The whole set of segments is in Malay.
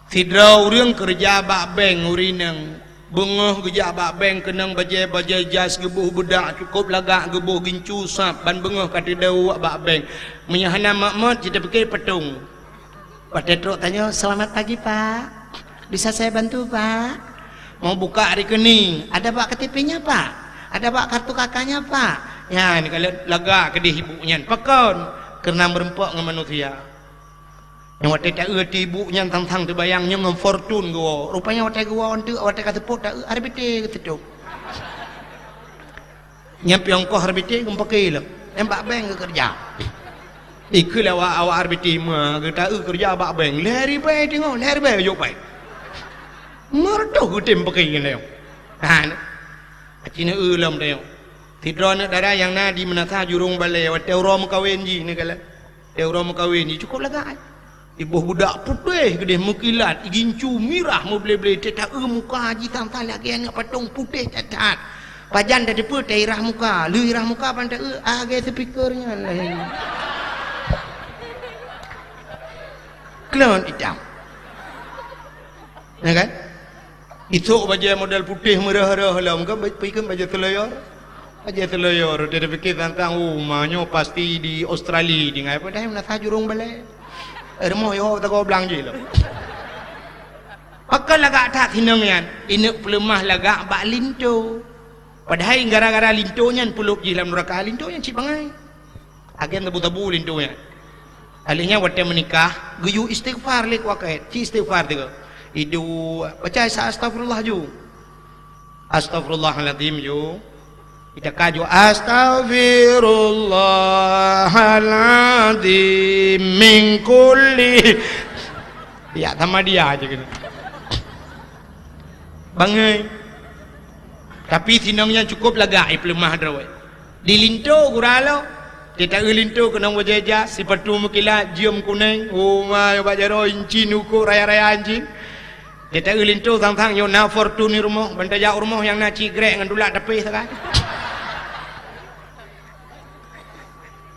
Tidra urang kerja bak bank urinang bengah kerja bak bank kenang bajai jas gebuh bedak cukup lagak gebuh gincu sap ban bengah kata dau bak bank menyahana makmud kita fikir petung. Pak Tetrok tanya, selamat pagi Pak, bisa saya bantu Pak? Mau buka rekening, ada Pak KTP-nya Pak? Ada Pak kartu kakaknya Pak? Ya ini kalau lagak kedih ibunya pakon karena merempok dengan manusia. Yang waktu tak erti ibunya tang-tang terbayangnya dengan fortune gua. Rupanya waktu gua untuk waktu kata pun tak arbite kata tu. Nyampe ongkos arbite gua pakai lah. Yang bak bank ke kerja. Ikulah awak arbite mah kita kerja bak bank. Lari baik tengok, lari baik jauh baik. Merdu kita pakai ni. Ha. Acina ulam dia. Tidra nak darah yang nadi menata jurung balai. Waktu orang kawin ji ni kala. Orang kawin ji cukup lagak. Ibu budak putih gede mukilat gincu mirah mau beli-beli tetak muka haji tang-tang lagi anak patung putih tetat pajan dah depa irah muka lu irah muka pandai age speakernya lain klon hitam ya kan itu baju model putih merah-merah lah muka pergi baju selayar dia fikir tentang rumahnya pasti di Australia di ngai pada nak jurung balai rumah yo tak kau bilang je lah. Pakal lagak tak tinang yan. Ini pelemah lagak bak linto. Padahal gara-gara lintonya peluk je dalam neraka lintonya cip bangai. Agen tabu-tabu lintonya. Alihnya waktu menikah, guyu istighfar lek wakai. Ci istighfar tu. Itu baca astagfirullah ju. Astagfirullahaladzim ju. Kita kaju astaghfirullahaladzim min kulli ya sama dia aja gitu bangai tapi sinangnya cukup lagak lemah drawai di linto guralo kita linto kena wajaja sipatu mukila jium kuning ma ba jaro inci nuku raya-raya anjing kita linto tang-tang yo na fortune rumah bantaja rumah yang na cigrek ngan dulak tepi sakai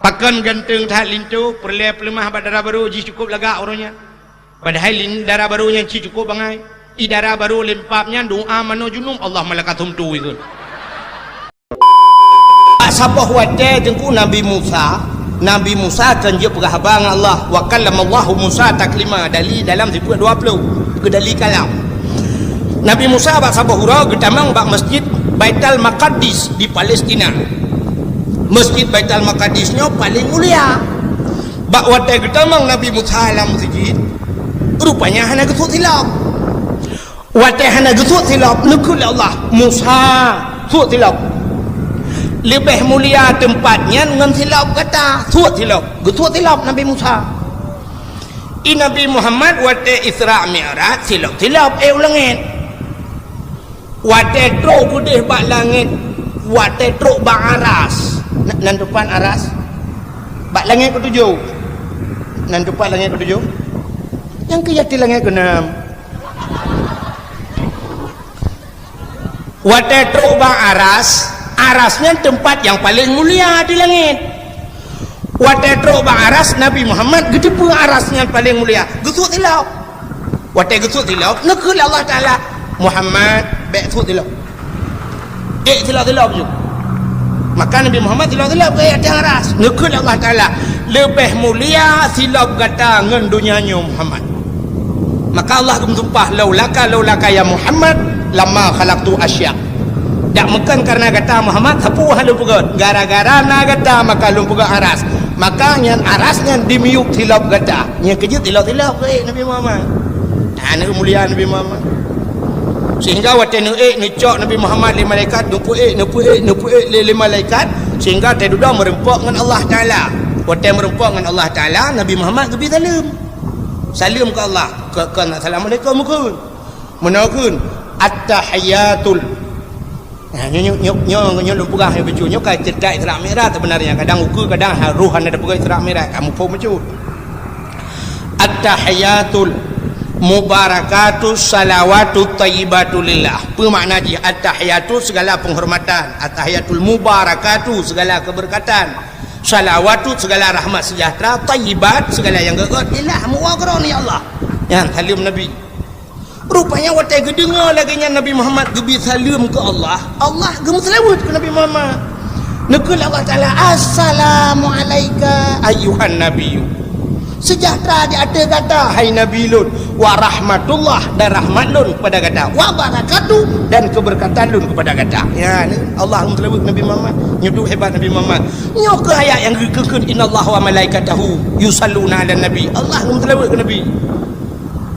pakan ganteng tak lintu perleh pelemah darah baru ji cukup lagak orangnya padahal darah barunya ji cukup bangai i darah baru lempapnya doa mano junum Allah malakatum tu itu sabah wajah jengku Nabi Musa kan dia perhabang Allah wa kallamallahu Musa taklima dali dalam 20 ke dali kalam Nabi Musa bak sabah hura getamang bak masjid Baitul Maqdis di Palestina. Masjid Baitul Maqdisnya paling mulia. Bak watai getamang Nabi Musa alam masjid. Rupanya hana gesut silap. Watai hana gesut silap lekul Allah Musa sut silap. Lebih mulia tempatnya dengan silap kata sut silap. Gesut silap Nabi Musa. Nabi Muhammad watai Isra Mi'raj silap ulangit. Watai truk putih bak langit. Watai truk bak aras. Nan depan aras bak langit ketujuh nan depan langit ketujuh yang kejati langit keenam wadah truk bak arasnya tempat yang paling mulia di langit wadah truk bak aras Nabi Muhammad gede pun arasnya paling mulia gesut tilap wadah gesut tilap nekul Allah Ta'ala Muhammad baik gesut tilap tilap juga maka Nabi Muhammad silap-silap ke atas aras nekul Allah Ta'ala lebih mulia silap kata dengan dunianya Muhammad maka Allah bersumpah laulaka ya Muhammad lama khalaqtu asya tak makan karena kata Muhammad sapu halu pegot gara-gara na kata maka lu pegot aras maka yang arasnya dimiuk silap kata yang kejut silap-silap ke Nabi Muhammad tak mulia Nabi Muhammad sehingga waktu ngecok Nabi Muhammad li malaikat nupu li malaikat sehingga dia duduk merempok dengan Allah Ta'ala waktu merempok dengan Allah Ta'ala Nabi Muhammad lebih salam ke Allah ke assalamualaikum menakun at-tahiyatul nyo lumpurah yang becunya kaya cerdak Isra Mi'raj sebenarnya kadang ukur kadang haruhan ada pegang Isra Mi'raj kamu pun becu at-tahiyatul mubarakatuh salawatu tayyibatu lillah apa makna ji at-tahiyatu segala penghormatan at-tahiyatul mubarakatuh segala keberkatan salawatu segala rahmat sejahtera tayyibat segala yang gagal lillah muwagrani Allah yang salim Nabi Rupanya waktu dengar lagi Nabi Muhammad gebi salam ke Allah, Allah gem selawat ke Nabi Muhammad. Nekul Allah Taala, assalamualaika ayyuhan nabiyyu. Sejahtera di atas kata hai Nabi Lut, wa rahmatullah dan rahmat Lun kepada kata, wa barakatuh dan keberkatan Lun kepada kata. Ya, ni Allah selawat Nabi Muhammad. Nyuduh hebat Nabi Muhammad. Nyok ke ayat yang kekekun innallaha wa malaikatahu yusalluna 'alan nabi. Allah selawat ke Nabi.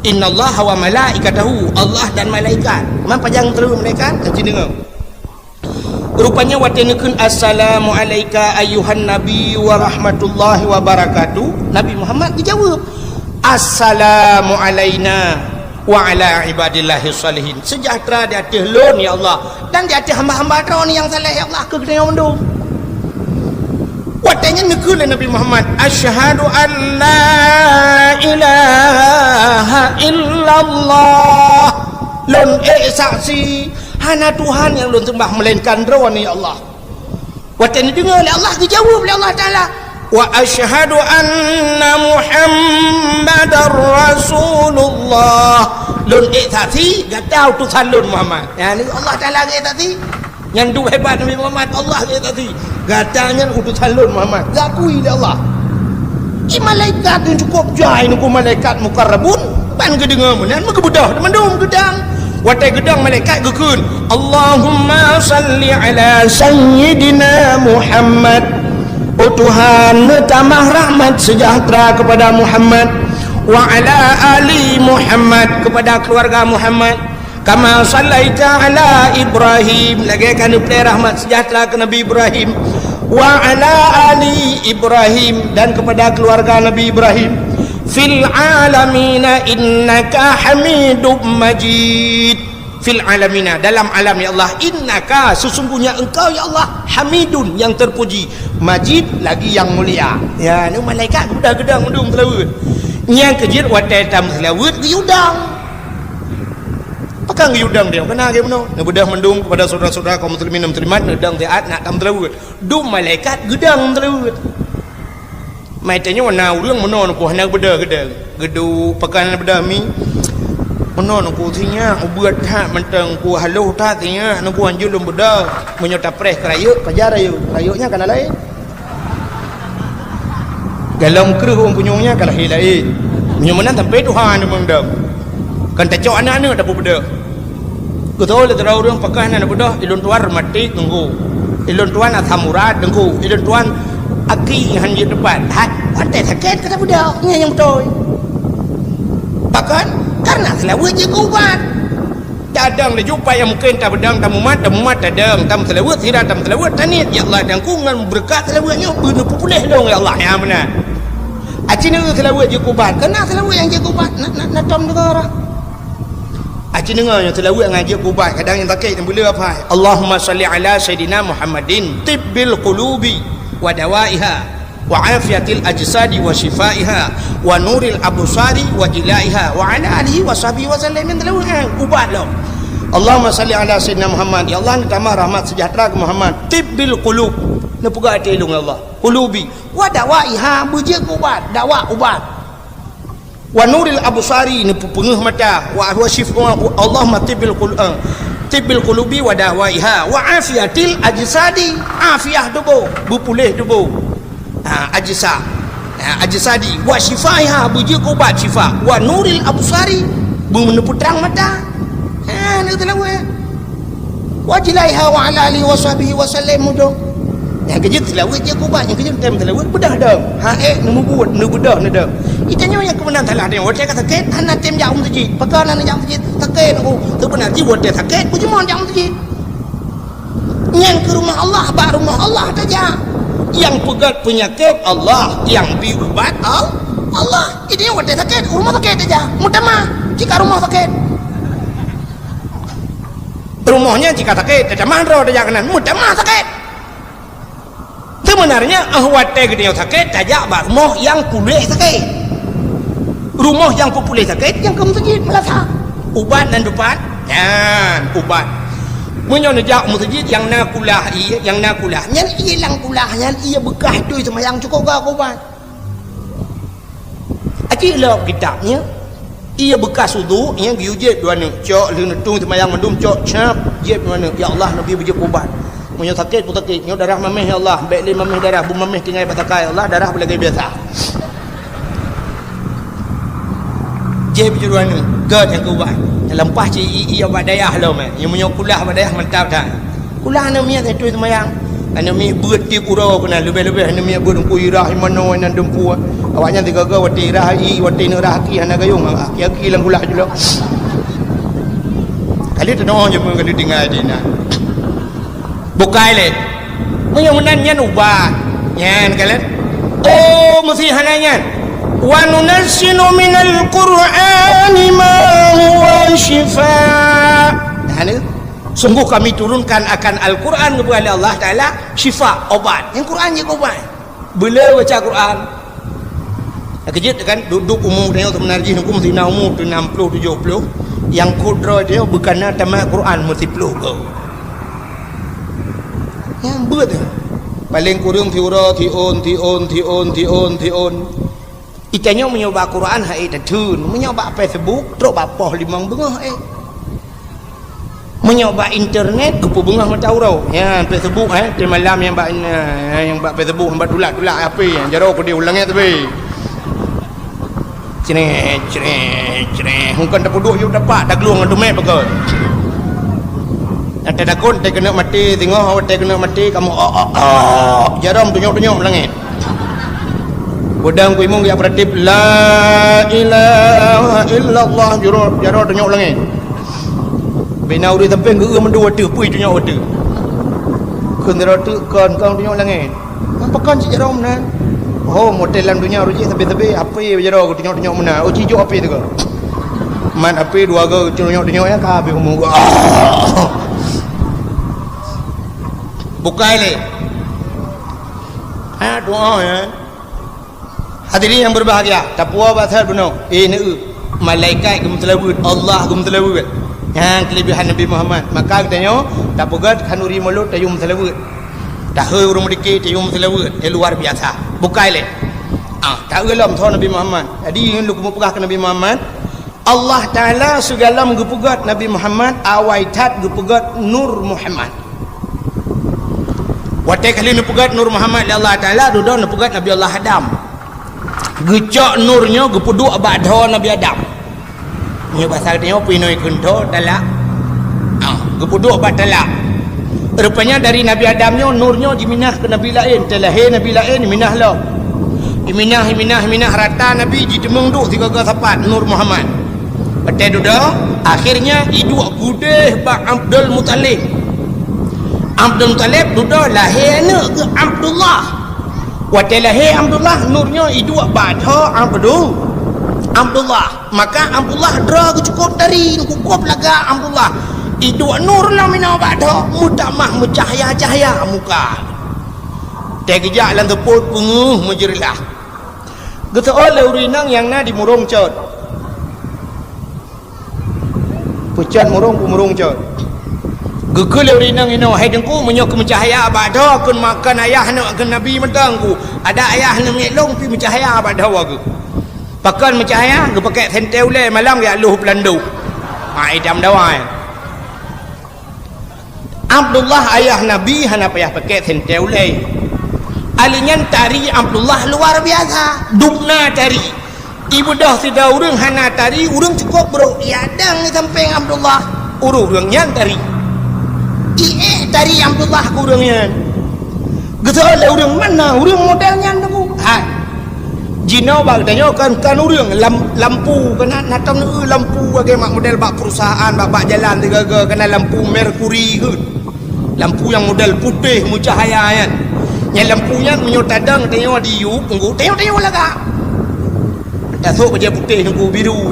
Innallaha wa malaikatahu, Allah dan malaikat. Man pajang terus malaikat nanti dengar. Rupanya watenekun assalamu alayka ayyuhan nabi wa rahmatullahi wa barakatuh. Nabi Muhammad dijawab assalamu alayna wa ala ibadillahi salihin. Sejahtera di atas lun ya Allah dan di atas hamba-hamba kau ni yang saleh ya Allah ke kena mendung. Watanya nekul Nabi Muhammad asyhadu an la ilaha illallah. Lun saksi hana Tuhan yang lun sembah melainkan Rawan ya Allah. Watanya dengar oleh Allah dijawab oleh Allah Taala wa asyhadu anna Muhammadar Rasulullah. Lun saksi gatau utusan lun Muhammad. Ya ni Allah Taala saksi. Yang dua hebat Nabi Muhammad Allah saksi. Gatanya utusan lun Muhammad. Zakui oleh Allah. Malaikat yang cukup jai nuku malaikat mukarrabun pan ke dengar menan kebudah mendung gedang. Watai gedang malaikat gekun Allahumma salli ala sayyidina Muhammad. Oh Tuhan tambah rahmat sejahtera kepada Muhammad wa ala ali Muhammad kepada keluarga Muhammad kama sallaita ala Ibrahim lagi akan diberi rahmat sejahtera ke Nabi Ibrahim wa ala ali Ibrahim dan kepada keluarga Nabi Ibrahim fil alamina innaka hamidum majid. Fil alamina dalam alam ya Allah innaka sesungguhnya engkau ya Allah hamidun yang terpuji majid lagi yang mulia. Ya ni malaikat sudah gedang mendung selawat yang kejir watai tam selawat geyudang pakai geyudang dia kena ke mana nak bedah mendung kepada saudara-saudara kaum muslimin dan muslimat nedang taat nak tam selawat du malaikat gedang selawat mai tanya warna urang menon ko hendak bedah gedang gedu pakai bedah mi menon ko tinya ubat hak menteng ko haluh ta tinya nak ko anjul bedah menyota pres kerayuk pajar rayuknya kana lain galam keruh punyungnya kalah lain menyemenan sampai Tuhan mendam kan tacok anak-anak dapat bedah betul le terau orang pakai anak bedah ilun tuan mati tunggu ilun tuan athamurat tunggu ilun tuan aki han di depan hat ada sakit kata bedah nya yang betul bahkan karena selawat je ubat dadang le jumpa yang mungkin tak bedang tamu mat dadang tam selawat sira tam selawat tanit ya Allah dan ku ngan berkat selawatnya benar pulih dong ya Allah ya benar acina selawat je ubat kena selawat yang je ubat nak tom dengar acina dengar yang selawat ngaji ubat kadang yang takik yang boleh apa Allahumma salli ala sayidina Muhammadin tibbil qulubi wa dawaiha wa afiyatil ajsadi wa shifaiha wa nuril absari wa jilaiha wa ala alihi wa sahbihi wa sallam min dalawah ubat lo Allahumma salli ala sayyidina Muhammad ya Allah tambah rahmat sejahtera ke Muhammad tibbil qulub na puga telung Allah qulubi wa dawaiha bujik ubat dawa ubat wa nuril absari ni pengeh mata wa shifa Allahumma tibbil qulubi wa dawaiha wa afiyatil ajsadi afiah tubuh berpulih tubuh ajsadi wa shifaiha buji ubat shifa wa nuril absari meneputrang mata ni telawat wa jilaiha wa ala alihi wa sahbihi wa sallam mudo yang kerja telawat je ubat yang kerja time telawat bedah dah nemu buat nemu bedah ni dah itanya yang kebenaran salah dia waktu kata sakit anak tim jauh masjid pekanan jauh masjid sakit aku kebenaran ji waktu sakit bujumon jauh masjid yang ke rumah Allah baru rumah Allah saja yang pegat penyakit Allah yang diubat Allah ini waktu sakit rumah sakit saja mutamah jika rumah sakit rumahnya jika sakit mutamah roh saja kanan mutamah sakit sebenarnya waktu gede sakit saja rumah yang pulih sakit rumah yang pulih sakit yang ke masjid melasa ubat dan dupat dan ubat menyo nejak masjid yang nak kulah nyan ia lang kulah nyan ia bekah tu semayang cukup ke ubat aci lok kitabnya ia bekas wudu yang giujib dua ni cok lena tung semayang mendum cok cap jib mana ya Allah Nabi berjib ubat punya sakit pun sakit nyo darah mamih ya Allah baik le mamih darah bu mamih tinggal patakai Allah darah boleh gaya biasa jib dua ni gad yang ubat lempah ci ia badayah lo meh yang punya kulah badayah mantap dah kulah na miat tu semayang ana mi berti pura kena lebih-lebih ana mi berumpu irah mano ana dempu awaknya tiga wati irah i wati nerah ki ana gayung aki lang kulah jula kali tu no je mun kali tinggal di na bukai le mun menan nyan ubah nyan kalian oh mesti hananya wa nunazzinu minal qur'ani ma huwa shifaa hani sungguh kami turunkan akan Al-Quran kepada Allah Ta'ala syifa, obat. Yang Quran je obat. Bila baca Quran kejut kan duduk umur tengok sebenarnya hukum zina umur tu 60 70 yang kudra dia bukan tamat Quran mesti peluh ke yang buat tu paling kurang tiura tion itanya menyoba Quran hai tadun menyoba Facebook teruk bapah limang bengah menyoba internet ke bengah matau rau ya Facebook di malam yang Facebook yang tulak apa yang jaro ko dia ulangnya tu be cereh mungkin tak duduk you dapat dak luang tu mek betul ada dakon tak kena mati tengok tak kena mati kamu jaram tunjuk-tunjuk langit bodang ku imong ya pratip la ilaha illallah jaro tunjuk langit bina uri sampai ngeu mendua tu pui tunjuk tu kendera tu kan kau tunjuk langit apa kan cik jaram nan oh model dalam dunia ruji sampai apa ye jaro aku tunjuk mana oh cijuk apa tu ke man apa dua ke tunjuk ya ka habis umur bukai le doa ya hadirin yang berbahagia tapua basal benar malaikat gemtelawud Allah gemtelawud yang kelebihan Nabi Muhammad maka katanya tak pegat kanuri mulut tayum selawut dah heu urang dikit tayum selawut luar biasa bukai le tak gelam thon Nabi Muhammad jadi lu kumu pegah ke Nabi Muhammad Allah Taala segala gepegat Nabi Muhammad awaitat gepegat nur Muhammad watai kali nu pegat nur Muhammad Allah Taala duduk nu pegat Nabi Allah Adam gecak nurnya gepuduk badha Nabi Adam punya bahasa dia pinoi kento talak gepuduk bat talak rupanya dari Nabi Adamnya nurnya diminah ke Nabi lain terlahir Nabi lain minah lah minah rata Nabi jitemung duk tiga sapat nur Muhammad betul duduk akhirnya iduk gudeh bak Abdul Muttalib duduk lahir anak ke Abdullah waktu lahir Abdullah nurnya iduk badha Abdullah maka Abdullah dra cukup dari cukup laga Abdullah itu nur lah mina bado mutamah mencahaya muka tegejak lan teput penguh menjerilah gitu oleh urinang yang na di murung cot pucat murung cot gegel urinang ino hai dengku menyok mencahaya bado kun makan ayah nak ke nabi mentangku ada ayah nak ngelong pi mencahaya bado aku pakan mencahaya ke pakai sentel le malam ya luh pelandu idam dawai Abdullah ayah Nabi hana payah pakai sentel le alinyan tari Abdullah luar biasa dukna tari ibu dah tidak urang hana tari urang cukup bro iadang ni samping Abdullah urang yang tari tari Abdullah urangnya gitu le urang mana urang modelnya tu Jino bak tanya kan urang lampu kena natam lampu bagi mak model bak perusahaan bak jalan tiga kena lampu merkuri ke lampu yang model putih mucahaya kan yang lampunya menyotadang tanya di yu punggu tengok laga tasuk je putih nunggu biru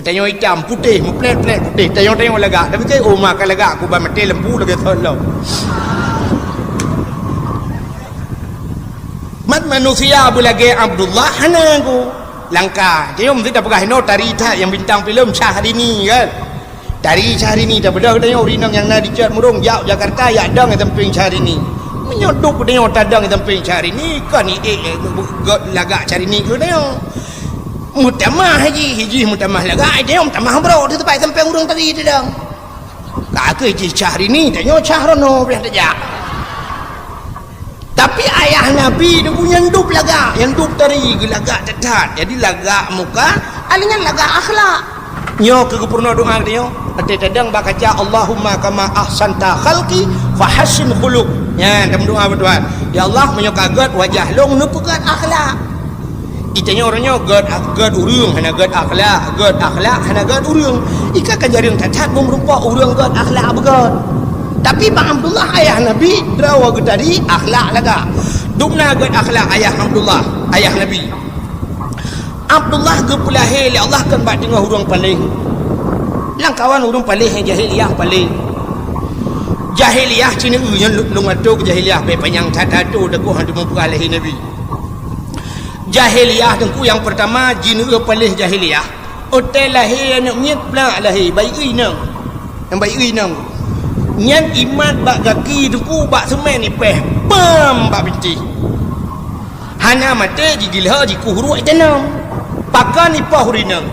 tanya hitam putih plet putih tengok laga tapi ke oh makan laga aku ba mati lampu lagi tolong mat manusia bulage Abdullah hana aku langkah dia mesti tak pegah no tari yang bintang filem Syahrini kan tari Syahrini tak bedah tanya urinang yang na dicat murung jauh Jakarta ya dang temping Syahrini menyodok tanya tadang temping Syahrini kan ni lagak Syahrini ke tanya mutamah haji mutamah laga dia mutamah bro tu tempat sampai urang tadi tu dong kak haji cahri ni tanya cahrono boleh saja tapi ayah Nabi dia punya hidup laga yang hidup tadi laga tetat jadi laga muka alinya laga akhlak nyo kegepurna doa dia ate tadang bakaca Allahumma kama ahsanta khalqi fahassin khuluq ya dalam doa berdoa ya Allah menyokagat wajah long nupukat akhlak itanya orangnya gad urang hana gad akhlak hana gad urang ika kajaring tatat merupa urang gad akhlak begat tapi Bang Abdullah ayah Nabi drawa tadi akhlak laga dumna gad akhlak ayah Abdullah ayah Nabi Abdullah gepulahe Allah kan bak tengah urang paling lang kawan urang paling jahiliyah paling jahiliyah cina yang lungatuk jahiliyah pe panjang tatatu deku hantu mempulahe Nabi jahiliyah dengku yang pertama jin palih jahiliyah hotel lahir nak nyet pula lahir bayi nang yang bayi nang nyan iman bak gaki dengku bak semen ni peh pam bak binti hana mate jigilha jikuhru itanam pakan ipah urinang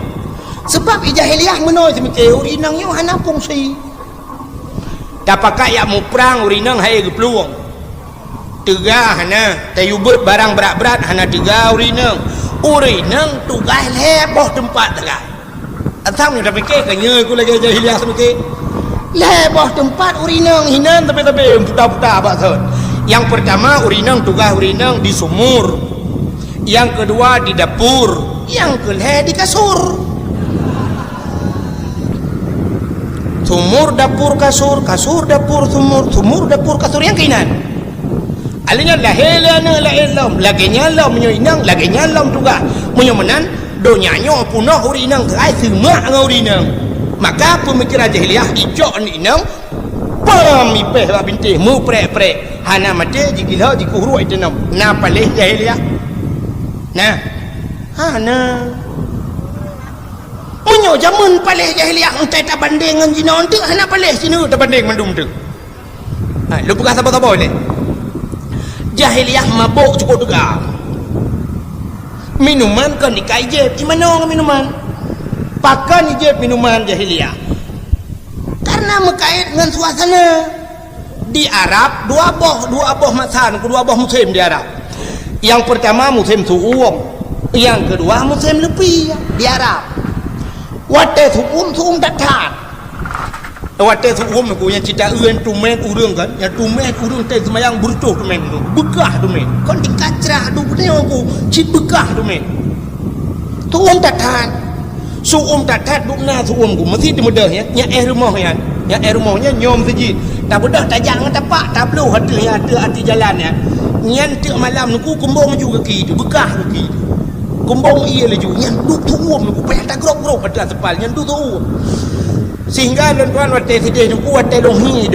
sebab jahiliyah menoi semike urinang yo hana fungsi dapat yak mu perang urinang hai ke peluang tegah hana tayubut barang berat-berat hana tegah urinang tugas leboh tempat tegah asam ni dah fikir kanya aku lagi jahiliah semike leboh tempat urinang hinan tapi putar-putar abad yang pertama urinang tugas urinang di sumur yang kedua di dapur yang kelih di kasur sumur dapur kasur dapur sumur dapur kasur yang kainan alinya lahilana la ilam lagi nyalam menyoinang lagi nyalam juga menyomenan donyanya punah urinang kai semak urinang maka pemikiran jahiliyah ijok ni nang pamipeh ba binti mu prek hana mate jigilha jikuhru itanam na palih jahiliyah nah hana punyo jamun palih jahiliyah entai tak banding dengan jina ontek hana palih sini tak banding mandum tu lu bukan apa-apa boleh jahiliyah mabuk cukup juga minuman kan dikaijeb di mana minuman pakan ijeb minuman jahiliyah karena mengkait dengan suasana di Arab dua boh masan dua boh muslim di Arab yang pertama muslim su'um yang kedua muslim lebih di Arab wate su'um datat wate su'um aku yang cita uen tumen urang kan yang tumen urang teh semayang burtuh tumen tu bekah tumen kon dikacrah tu betul aku cit bekah tumen su'um datat dukna su'um ku mesti di mudah ya rumah ya rumahnya nyom saji tak bedah tajak dengan tapak tak perlu hati jalan ya nyan tek malam nuku kumbong juga kaki tu bekah kaki tu kumbong ia laju nyan duk tuum nuku payah tak grok pada sepal nyan duk tuum sehingga tuan wate sedih nuku wate long hi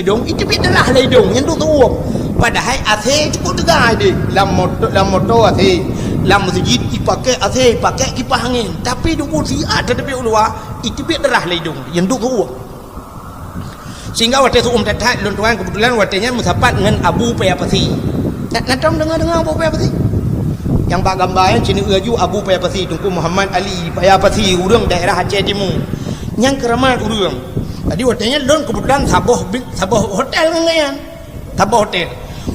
dong itu bidalah lai dong nyan duk tuum padahal ase cukup tegar dia lam motor ase lam masjid dipakai ase pakai kipas angin tapi nuku siat tetapi ulua itu bidalah lai dong nyan duk tuum sehingga wate su'um datat tuan kebetulan watenya musapat dengan Abu Payapasi nak dengar Abu Payapasi yang bak gambar yang cina uraju Abu Payapasi Tunku Muhammad Ali Payapasi urang daerah Aceh Timur yang keramat urang tadi watenya lon kebetulan saboh hotel ngaian saboh hotel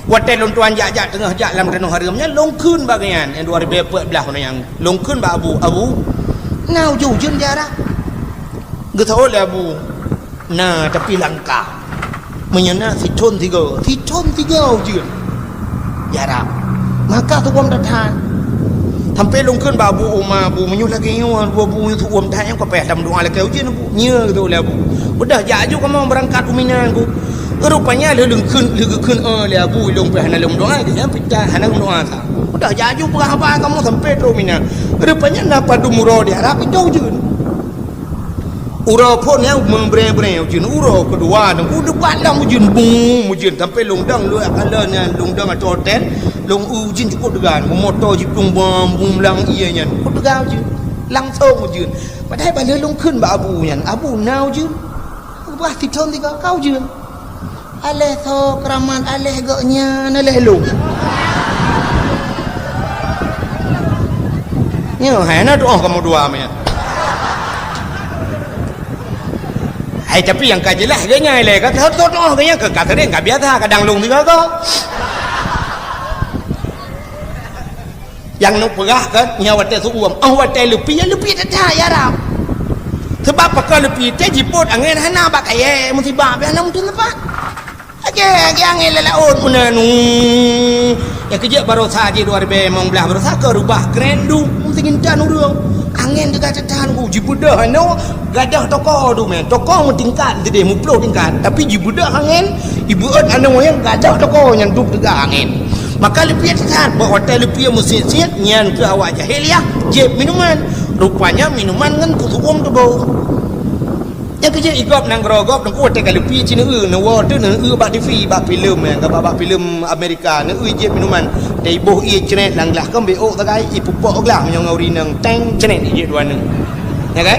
wate lon tuan jak tengah jak dalam tanah haramnya longkeun bagian yang 2014 yang longkeun ba Abu ngau jujun dia arah getau le Abu nah tapi langkah menyena siton tiga ujun jarang maka tuam datang sampai longkeun ba Abu Umar bu menyuh lagi nyu bu tuam dah yang ko peh dalam doa lagi ujun bu nya gitu le Abu udah jaju kamu berangkat uminan ku rupanya lengkeun le Abu long peh hana long doa dia pita hana doa sa udah jaju berapa kamu sampai tu uminan rupanya napa dumuro di Arab itu ujun ura pun yang membreng ujun ura kedua dan depan lang ujun sampai longdang lu akalnya longdang atau hotel long ujun cukup degan motor jipung bom lang ianya cukup degan ujun langsung ujun padahal pada longkeun ba Abu nya Abu nau ujun bah titon tiga kau ujun aleh so keraman aleh gaknya aleh long Nya hana doa kamu dua me. Hai tapi yang kajelah dia nyai le ka thot doa kanya ke ka thare ka biasa kadang lung tiga ko. Yang nuk pegah kan nyawa te su uam au te lupi dah ya rap. Sebab pakal lupi te jipot angin hana ba kaye musibah be hana mungkin lepas. Okey angin lelaun munanu. Ya kerja baru saja 2000 belah baru saja rubah grandu mungkin tan urang. Angin juga cetan ku jibudah no gadah toko tu men toko mu tingkat gede mu puluh tingkat tapi jibudah angin ibu anu yang gadah toko yang duk juga angin maka lebih cetan bawa hotel lebih mesti siap nyan ke awak jahiliah jeb minuman rupanya minuman kan kusum tu bau yang kerja igop nang grogop nang kuat tegal lebih cina no water no bak TV bak filem yang bak filem Amerika no jeb minuman dai boh ia cenet lang lah kan bo tagai ipu pok lah yang ngau rinang teng cenet je dua nang ya kan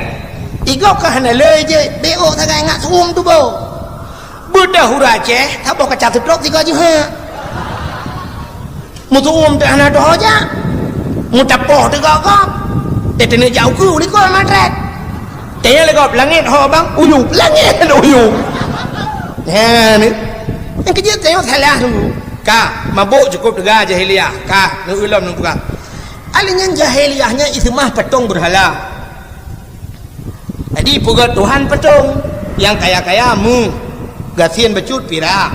igop ka hana le je bo tagai ngak suum tu bo budah hurace thabo ka chat trok tiga je ha mu suum te hana doh ja mu tapoh tiga kop te tene jauh ku ni ko matret te le gop langit ho bang uyup langit uyup ha ni yang kerja tengok salah tu ka mabuk cukup dega jahiliah ka nu ulam nu bukan alingan jahiliahnya itu mah patung berhala jadi pugat Tuhan patung yang kaya-kaya mu gasian becut pira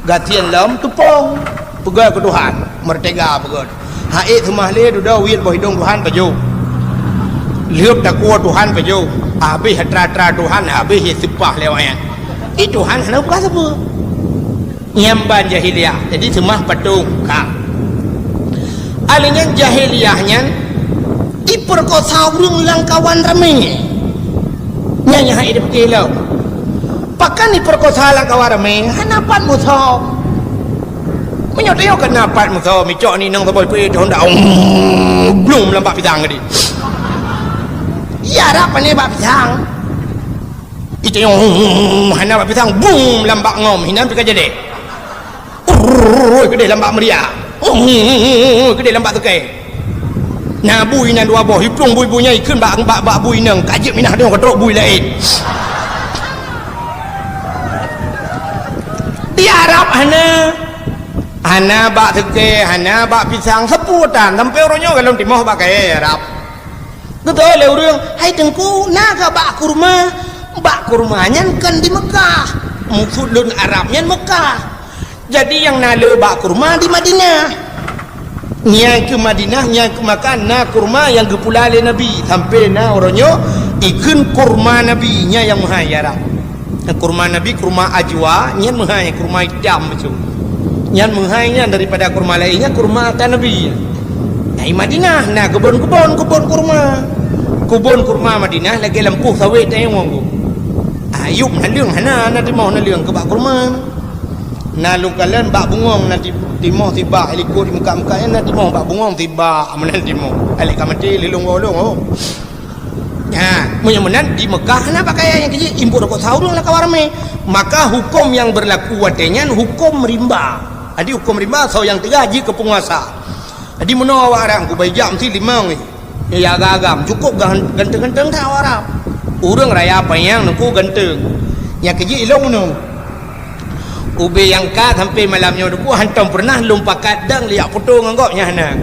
gasian lom tupong pugat ke Tuhan merdeka pugat hae semah le duda wit boh hidung Tuhan paju liup takwa Tuhan paju habis hatra Tuhan habis sipah lewanya itu Tuhan hendak bukan apa nyamban jahiliah jadi semah patung ka alingan jahiliahnya diperkosa urung langkawan rame nyanya hidup kilau pakan diperkosa langkawan rame hanapan musuh menyoteo kenapan musuh micok ni nang taboi pe honda belum lampak pisang tadi ya rapan ni bak pisang itu yang hana bak pisang boom lampak ngom hinan pika jadi gede lambak meriah gede lambak tukai nah bui nan dua boh hiplung bui-buinya ikun bak bui nang kajib minah dia ketrok bui lain di Arab hana bak tukai hana bak pisang seputan sampai orangnya kalau timah bak kaya Arab betul le urang hai tengku naga bak kurmanya kan di Mekah musuh lun Arabnya Mekah jadi yang nalu bak kurma di Madinah nyai ke Madinah nyai ke makan na kurma yang gepulale Nabi sampai na orangnya ikun kurma Nabi nya yang mahayara kurma Nabi kurma ajwa nyan mahaya kurma hitam macam nyan mahayanya daripada kurma lainnya kurma ta Nabi nyai Madinah na kebun kurma Madinah lagi lempuh sawit tayang wong ayub naliung hana na timau naliung ke bak kurma nalu kalian bak bungong nanti timah tiba helikopter di muka-mukanya nanti timah bak bungong tiba amanan timah alik kamati lilung wolong oh ya menyemenan di Mekah na pakai yang kecil impor kok saurung lah kawarme maka hukum yang berlaku watenya hukum rimba adi hukum rimba so yang digaji ke penguasa adi menawa orang ku bayar mesti 5 ni ya agam cukup ganteng-ganteng tak orang urang raya apa yang aku ganteng yang kecil ilong nung ube yang ka sampai malamnya aku hantam pernah lompat kadang liak foto ngangkop nya hana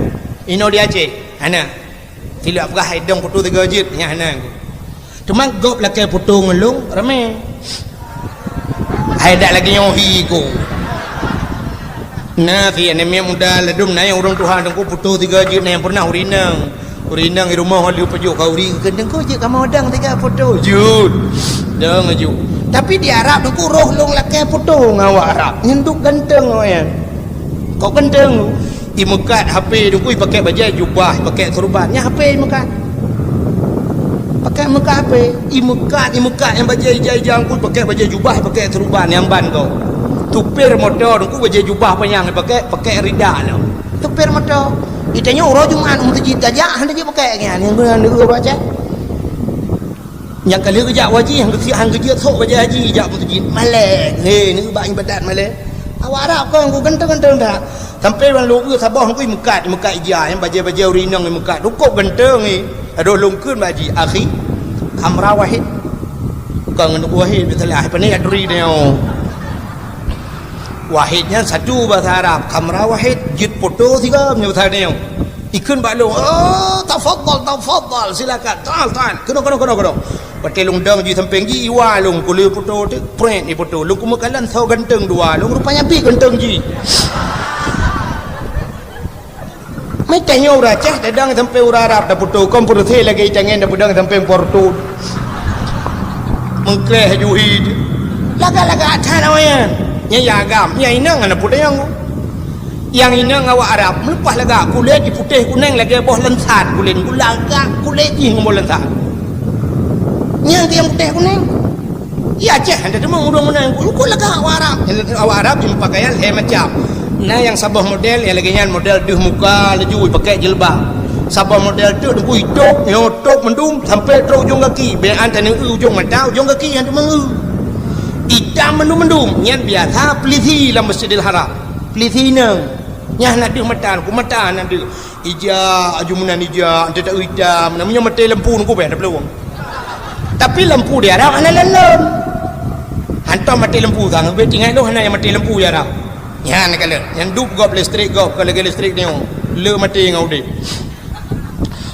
ino dia Aceh hana tidak pernah hidung foto 3 jit nya hana cuma gop laki foto ngelung ramai ada lagi nyohi ko nah si aneme muda ledum na yang orang Tuhan aku foto 3 jit yang pernah urinang di rumah liu pejuk kau ring kendeng ko je kamu adang 3 foto jut dang aju tapi di Arab aku roh long laki foto ngawak Arab nyenduk ganteng ya kau ganteng di Mekah HP aku pakai baju jubah pakai serbannya HP Mekah pakai Mekah HP di Mekah yang baju jajang aku pakai baju jubah pakai serban yang ban kau tupir motor aku baju jubah panjang pakai rida lah tupir motor itanya orang Jumat masjid aja hanya dia pakai yang benar dia baca yang kali kerja wajib hang kerja sok kerja haji jak masjid malek ni bak ibadat malek awak Arab kau aku ganteng tak sampai orang lu sabah ku mukat ija yang baja rinang mukat rukuk genteng ni aduh lungkeun baji akhi kamera wahid bukan untuk wahid betul apa ni adri dia wahidnya satu bahasa Arab kamera wahid jid foto tiga bahasa dia ikun balung tafadhal silakan ta'al kena pakai lung dang ji samping ji iwa lung kulu foto tu print ni foto lung kumakalan so ganteng dua lung rupanya bi ganteng ji mai tanyo racah dadang sampai ura Arab dah foto komputer the lagi jangan dah budang sampai porto mengkleh juhi laga atas namanya nya yagam nya inang ana putih yang inang awak Arab melepas laga kulit putih kuning lagi boh lensat kulit gulaga kulit jing boh lensat yang tiang putih kuning ya ceh ada demang udah menang ku laga awak Arab yang pakaian macam nah yang sabah model yang lagi nyan model duh muka laju pakai jilbab sabah model tu dengku hidup nyotok mendum sampai teruk ujung kaki bean tanah ujung mata ujung kaki yang demang hitam mendum nyan biasa peliti dalam Masjidil Haram peliti nang nyah nak deh mata ku mata nak deh ija ajumunan ija ante tak hitam namanya mata lampu ku ber ada peluang tapi lampu dia Arab ana lalam hantar mati lampu kan be tinggal tu hana yang mati lampu dia Arab ya nak kala yang dup gop listrik gop kalau listrik ni le mati ngau de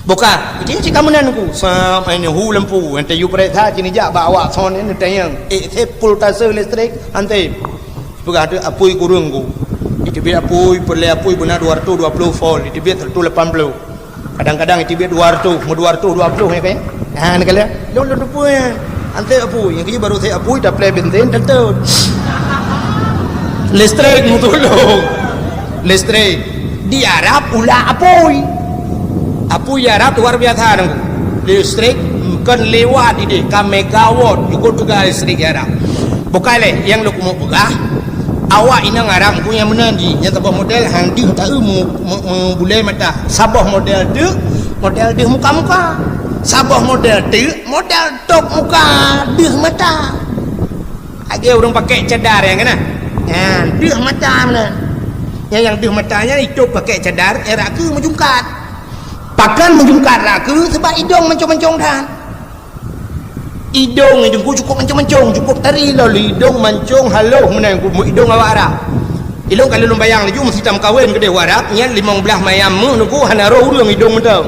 buka ini cik kamu nan ku sampai ni hu lampu ante yu pereta cini jak bawa son ni tayang sepul tase listrik ante buka ada apui kurung ku itu biar apui perle apui benar 220 volt itu biar 180 kadang-kadang itu biar 200 mau 220 ya kan ha nak kala lu apui ante apui yang baru saya apui dah play bensin tentu listrik mu tolong listrik di Arab pula apui Arab luar biasa nang listrik kan lewat ini ka megawatt ikut juga listrik Arab bukanlah yang lu mau begah awak inang Arab punya menandi yang sabah model hang di tak mu boleh mata sabah model tu muka sabah model tu model top muka deh mata agak orang pakai cadar yang kena deh mata mana yang deh matanya itu pakai cadar era ke menjungkat pakan menjungkat raku sebab hidung mencong-mencong dah hidung ku cukup mencong-mencong cukup tari lalu hidung mencong halo menang hidung awak Arab hidung kalau lu bayang laju mesti tam kahwin ke dia Arab nya 15 mayam mu nuku hana roh urang hidung mentang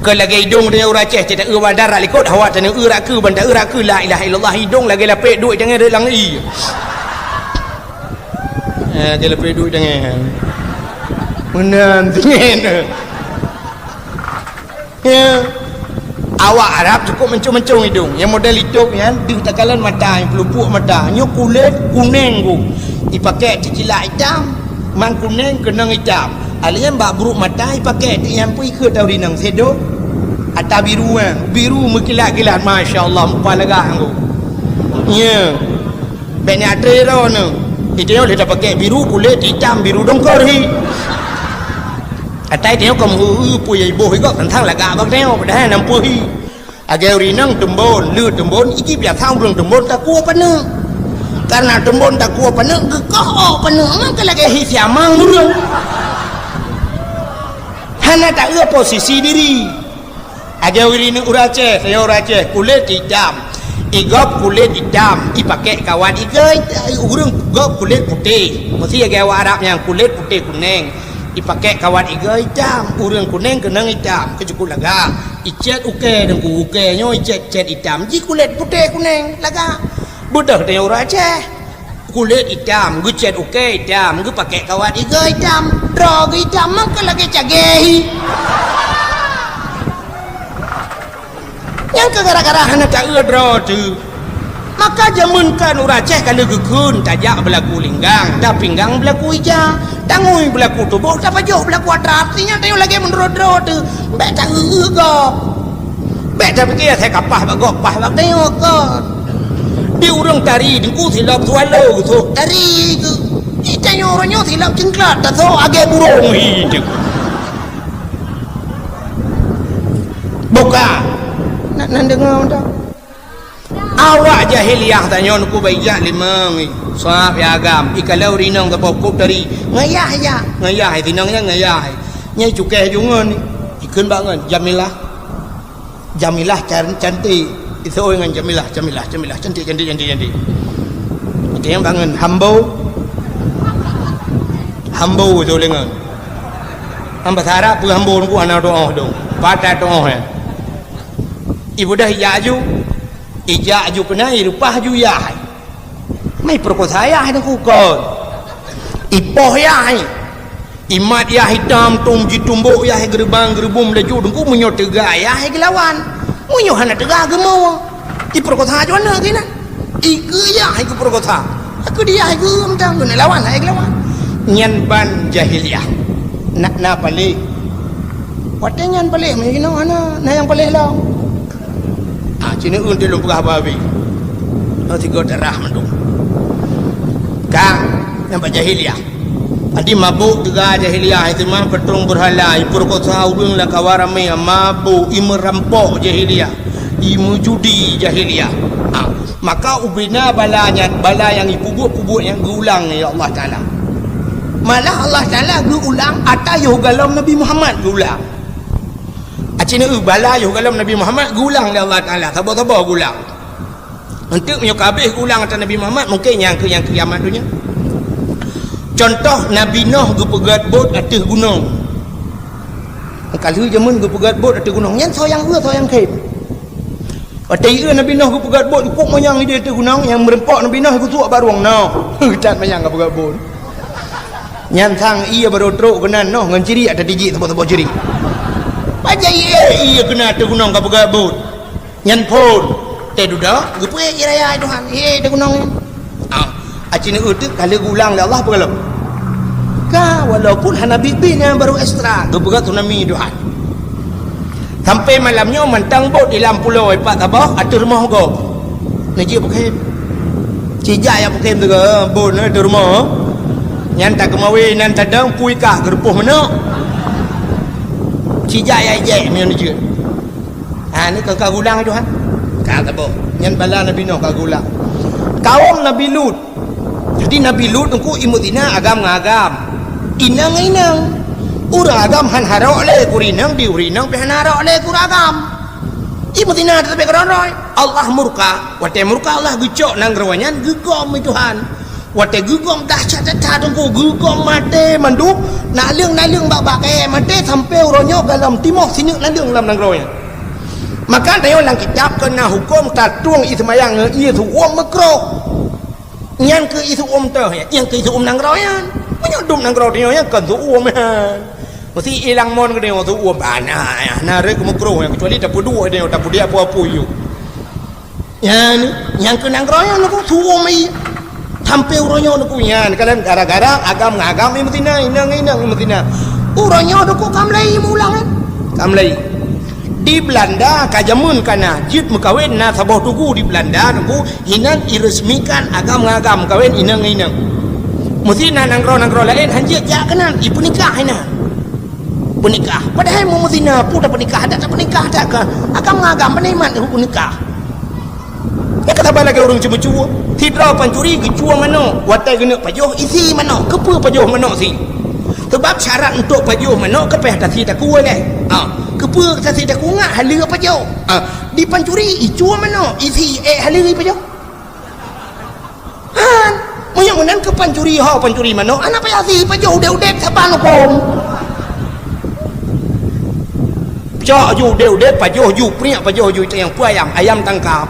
ke lagi hidung dia uraceh cedak wadar likut hawa tanah uraku benda uraku la ilaha illallah hidung lagi lapik duit jangan relang i dia lapik duit jangan menan dingin ya awak Arab cukup mencung-mencung hidung yang model hidup yang di takalan mata yang pelupuk mata nyo kulit kuning ku dipakai cicilak hitam mang kuning kenang hitam alian bak buruk mata dipakai yang pui ke tau dinang sedo atau biru mekilat-kilat masya-Allah muka lega aku ya banyak trero no itu yo dah pakai biru kulit hitam biru dongkor hi atai theo kamu pui ibu hi kok tentang lega bak theo dah nam pui agak rinang tembon iki biar tahu rung tembon tak kuat paneng karena tembon tak kuat paneng gekoh paneng maka lagi hi siamang rung hana tak posisi diri agak rinang urace saya urace kulit hitam igop kulit hitam dipakai kawan igai urang gop kulit putih mesti agak Arab yang kulit putih kuning dipakai kawan igai hitam urang kuning kenang hitam kecukup laga icet uke dengku uke nyo icet hitam ji kulit putih kuning laga budak dia ura Aceh kulit hitam gu cet uke hitam gu pakai kawan igai hitam drog hitam maka lagi cagehi yang gara-gara hana tak dro tu maka jamunkan ura Aceh kalau gekun tajak berlaku linggang dah pinggang berlaku ija tangui berlaku tubuh tak pajuh berlaku atra artinya dia lagi menurut-dro tu bek tak gop bek tak fikir saya kapah bak gop pah bak tengok kan di urang tari dengku silap swallow tu tari tu itanya orangnya silap cengklat tak so agak burung hidup buka nak dengar tak awak jahiliah tanya aku baik limang soap ya agam ikalau rinang ke pokok dari ngayah tinangnya ngayah nyai cukai jungan ikan banget Jamilah cantik itu dengan Jamilah cantik itu yang bangun hambau itu dengan hamba Arab tu hambau aku anak doa dong pada doa ibu dah ijaju kena irupah ju yai mai perkosa yai aku kon ipoh yai imat yai hitam tumji tumbuk yai gerbang-gerbum laju dengku munyo tega yai gelawan munyo hana tega gemau i perkosa ju ana kena iku yai ku perkosa aku dia aku mentang kena lawan yai gelawan nyan ban jahiliah nak balik watengan balik mai kena ana na yang balik lah cina unti lu pegah babi tiga darah mendung kang nampak jahiliah adi mabuk tiga jahiliah itu mah petrung berhala ipur kota udung lah kawarame mabuk imerampok jahiliah imujudi jahiliah maka ubina bala yang ikubuk-kubuk yang diulang ya Allah Ta'ala malah Allah Ta'ala diulang atayuh galam Nabi Muhammad diulang cina bala yo galam Nabi Muhammad gulang oleh Allah Taala sabar-sabar gulang untuk menyok habis gulang atas Nabi Muhammad mungkin yang kiamat dunia contoh Nabi Nuh gu pegat bot atas gunung kalau zaman gu pegat bot atas gunung yang soyang khair atai Nabi Nuh gu pegat bot puk moyang dia atas gunung yang merempok Nabi Nuh gu tuak baruang no tak mayang gu pegat bot nyantang ia baru truk kena noh ngan ciri ada digit tebak-tebak ciri aja iya kena tu gunung ka pegabut nyan pun teh duda gupu raya Tuhan tu gunung acina utuk kali gulang le Allah pegalam ka walaupun hana bibi yang baru ekstra gupu ka tsunami Tuhan sampai malamnya mentang bot di dalam pulau Pak Tabah ada rumah go naji pakai cijak yang pakai tu ke bot ada rumah nyan tak kemawi nan tadang pui ka gerpuh mana cijak ya mian je ni kau gulang tu han kata boh nyan bala Nabi Nuh kau gulang kaum Nabi Lut jadi Nabi Lut engku imutina agam inang urang agam han harok le kurinang di urinang pe han harok le kuragam imutina tapi keronoi Allah murka wate murka Allah gucok nang rawanyan gugom Tuhan wate gugom dahsyat engku gugom mate manduk nak lương bak mate sampai uronyo dalam timur sini lương dalam nangroy maka tayo lang kitab kena hukum tatuang ismayang ia tu makro nyan ke isu teh yang ke isu nangroyan menyodum nangroy dia kan tu mesti ilang mon ke dia tu bana na re makro yang kecuali dapat dua dia dapat dia apa-apa you yang ke nangroyan aku tu sampai uronyo nak kunyan kalian gara-gara agam imutina inang imutina uronyo nak kamlai mulang kamlai di Belanda kajamun kana jit mekawin na sabah tugu di Belanda nak hinan iresmikan agam kawin inang mesti nangro lain hanjit ja kanan ibu nikah hina penikah padahal mu mesti na pu dah penikah tak penikah tak ke agam peniman ibu nikah ya kata lagi orang cuba-cuba tidak pancuri kecuang mana watai kena pajuh isi mana kepa pajuh mana si sebab syarat untuk pajuh mana kepeh tasi tak kuat kepa tasi tak kuat halir pajuh di pancuri icuang mana isi halir pajuh yang menan ke pancuri pancuri mana anak payah si pajuh udah saban hukum cak udah pajuh priak pajuh yang ayam tangkap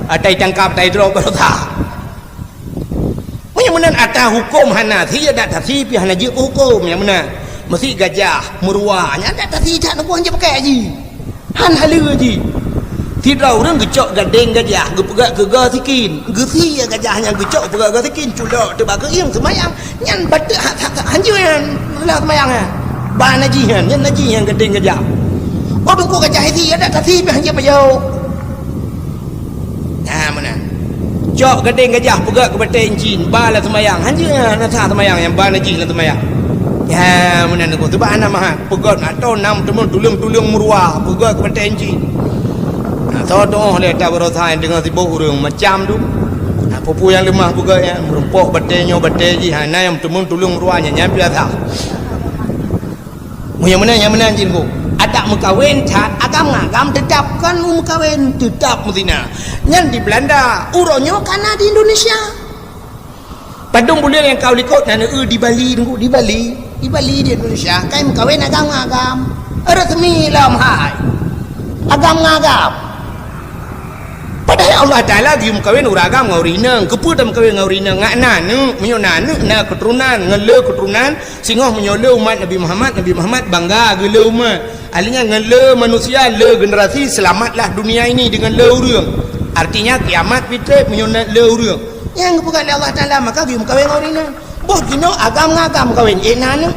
atai tangkap tai drop berota yang mana ada hukum hana si ada tasi pi hana je hukum yang mana mesti gajah murwa nya ada tasi tak nak je pakai haji han halu haji tidak orang gecok gadeng gajah gepegak gega sikin gesi gajahnya gecok pegak gega sikin culok tebak keing semayang nyan batek hanjuan lah semayang ban haji nyan haji yang gadeng gajah tu gajah haji ada tasi pi hanya payau mana cok gedeng gajah pegak ke batai encin bala semayang hanya nasa semayang yang bala jin lah semayang ya mana nak tu bana mah pegat atau nam tulung murwa pegak ke batai encin Todo oleh tak berosaha dengan si bohong macam tu. Apa pun yang lemah juga ya, merumpok batenya bateji hana yang temun tulung ruanya nyampi asa. Yang mana jin ku. Ada mukawin cat agam tetapkan mukawin tetap mutina. Nyan di Belanda, uronyo kana di Indonesia. Padung bulan yang kau likut nana di Bali tunggu di Bali di Indonesia. Kai mukawin agam. Resmi lah hai. Agam. Padahal Allah Ta'ala dia mukawin uragam ngaurinang kepudah mukawin ngaurinang ngakna menyonanu na keturunan ngele keturunan singoh menyole umat Nabi Muhammad bangga gele umat alinya ngele manusia le generasi selamatlah dunia ini dengan le urang artinya kiamat fitrah menyonat le urang yang kepudah Allah Ta'ala maka dia mukawin ngaurinang boh kino agam ngagam kawin nanu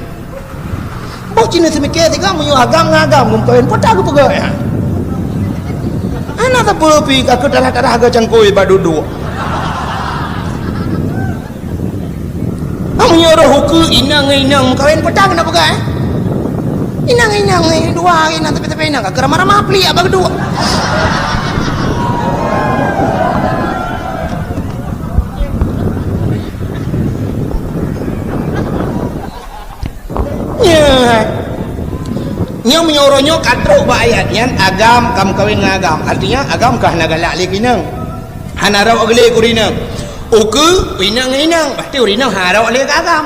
boh kino semikir tiga menyo agam ngagam mukawin potah kepudah ya anak tak pergi ke tanah-tanah agak cangkui duduk. Kamu nyuruh hukum inang kawin petang nak pegang? Inang dua inang tapi inang kak ramah peli apa kedua? Nyo menyorongnya katrok ayat yan agam kam kawin ngagam artinya agam kah nagalak lagi nang hanarau agle kurinang uku inang pasti urinang harau le agam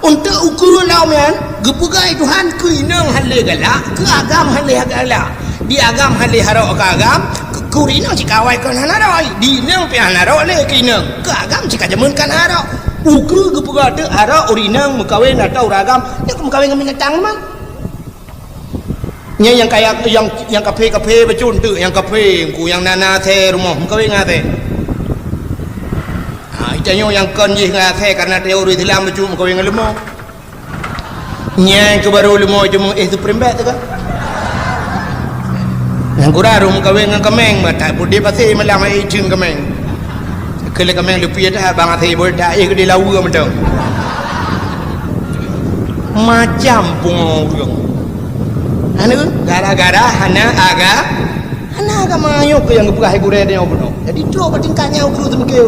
untuk uku lau men gepugai Tuhan ke inang halle galak ke agam halle galak di agam halle harau ke agam kurinang cikawai kan hanarau di inang pi hanarau le ke inang ke agam cika jamun kan harau uku gepugai de harau urinang mukawin atau ragam dia mukawin ngamin tang mang yang kayak yang kafe becun tu yang kafe ku yang nana the rumah muka we ngate itanyo yang kon ye ngate karena teori Islam becun muka we ngelemo nya ke baru lemo cuma itu prembat tu kan yang kuraru muka we ngameng mata budi pasti malam ai cun kameng kele kameng lupi dah bang ate bol dah ke di lawu macam pungong anu gara-gara hana aga mayo ke yang buka hegure dia obono jadi tro patingkanya ukru temke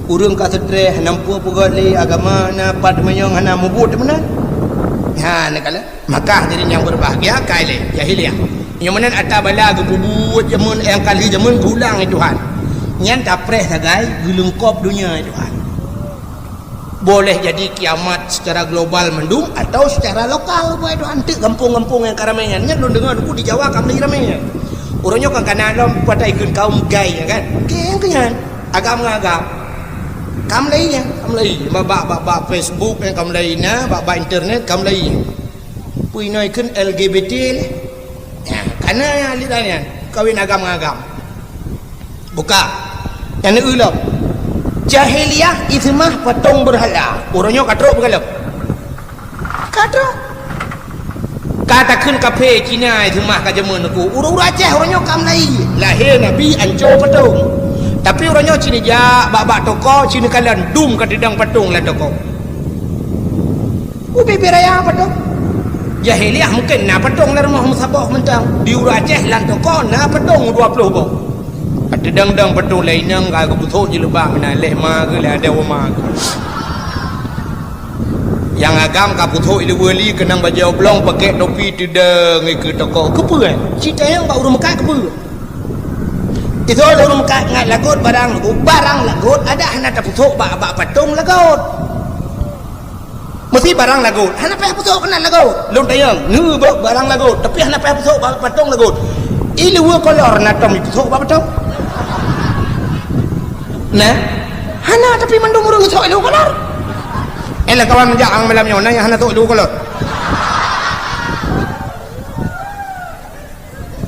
urang ka setre nampu pugale agama na pat mayong hana mubut menan ya nakala maka jadi yang berbahagia kaile jahiliah yang menan ata bala gebubut jamun yang kali jamun gulang Tuhan nyan tapreh sagai gulungkop dunia Tuhan boleh jadi kiamat secara global mendung atau secara lokal buat itu antik kampung-kampung yang keramaian nya lu dengar aku di Jawa kamu ramainya urangnya kan kana lom patai keun kaum gai ya kan kenyan agam ngagam kam lainnya ba Facebook yang kam lainnya ba internet kam lain puinoi keun LGBT ya kana lidanya kawin agam ngagam buka yang ulap jahiliyah itu mah patung berhala orangnya katrok bergalap katrok katakan kafe Cina itu mah kajaman aku ura-ura Aceh orangnya kam lahir Nabi anco patung tapi orangnya Cina ja bak toko Cina kalian dum ke dedang patung lah toko ubi beraya patung jahiliyah mungkin na patung lah rumah musabah mentang di ura Aceh lan toko na patung 20 bang dedang-dang patung lainang kagak butuh je lebah menaleh ma ke lah ada wama yang agam ka butuh ilu wali kenang baju oblong pakai topi dedang ke toko kepa cerita yang bau rumah kak kepa itu rumah kak ngat lagut barang lagut ada hana tak butuh bak patung lagut mesti barang lagut hana payah butuh kena lagut lom tayang nu barang lagut tapi hana payah butuh patung lagut ilu kolor natom butuh patung nah hana tapi mandung urang sok lu kolor elah kawan menjaang malam nyona yang hana sok lu kolor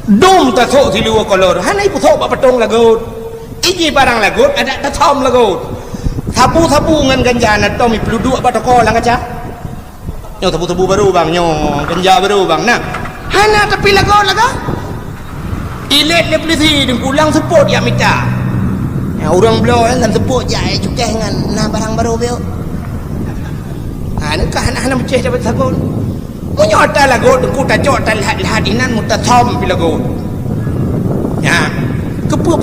dom ta sok si lu kolor hana ipu sok patung lagut iki barang lagut ada tatom lagut sapu ngan ganja na tom ipu dua batoko lang aja nyo sapu baru bang nyo ganja baru bang nah hana tapi lagut ilet le polisi deng pulang support ya minta orang belau kan sebut jai cukai dengan nah barang baru beo nak hana macam dapat sabun menyota lagu ku ta jot lihat inan mutathom bila go ya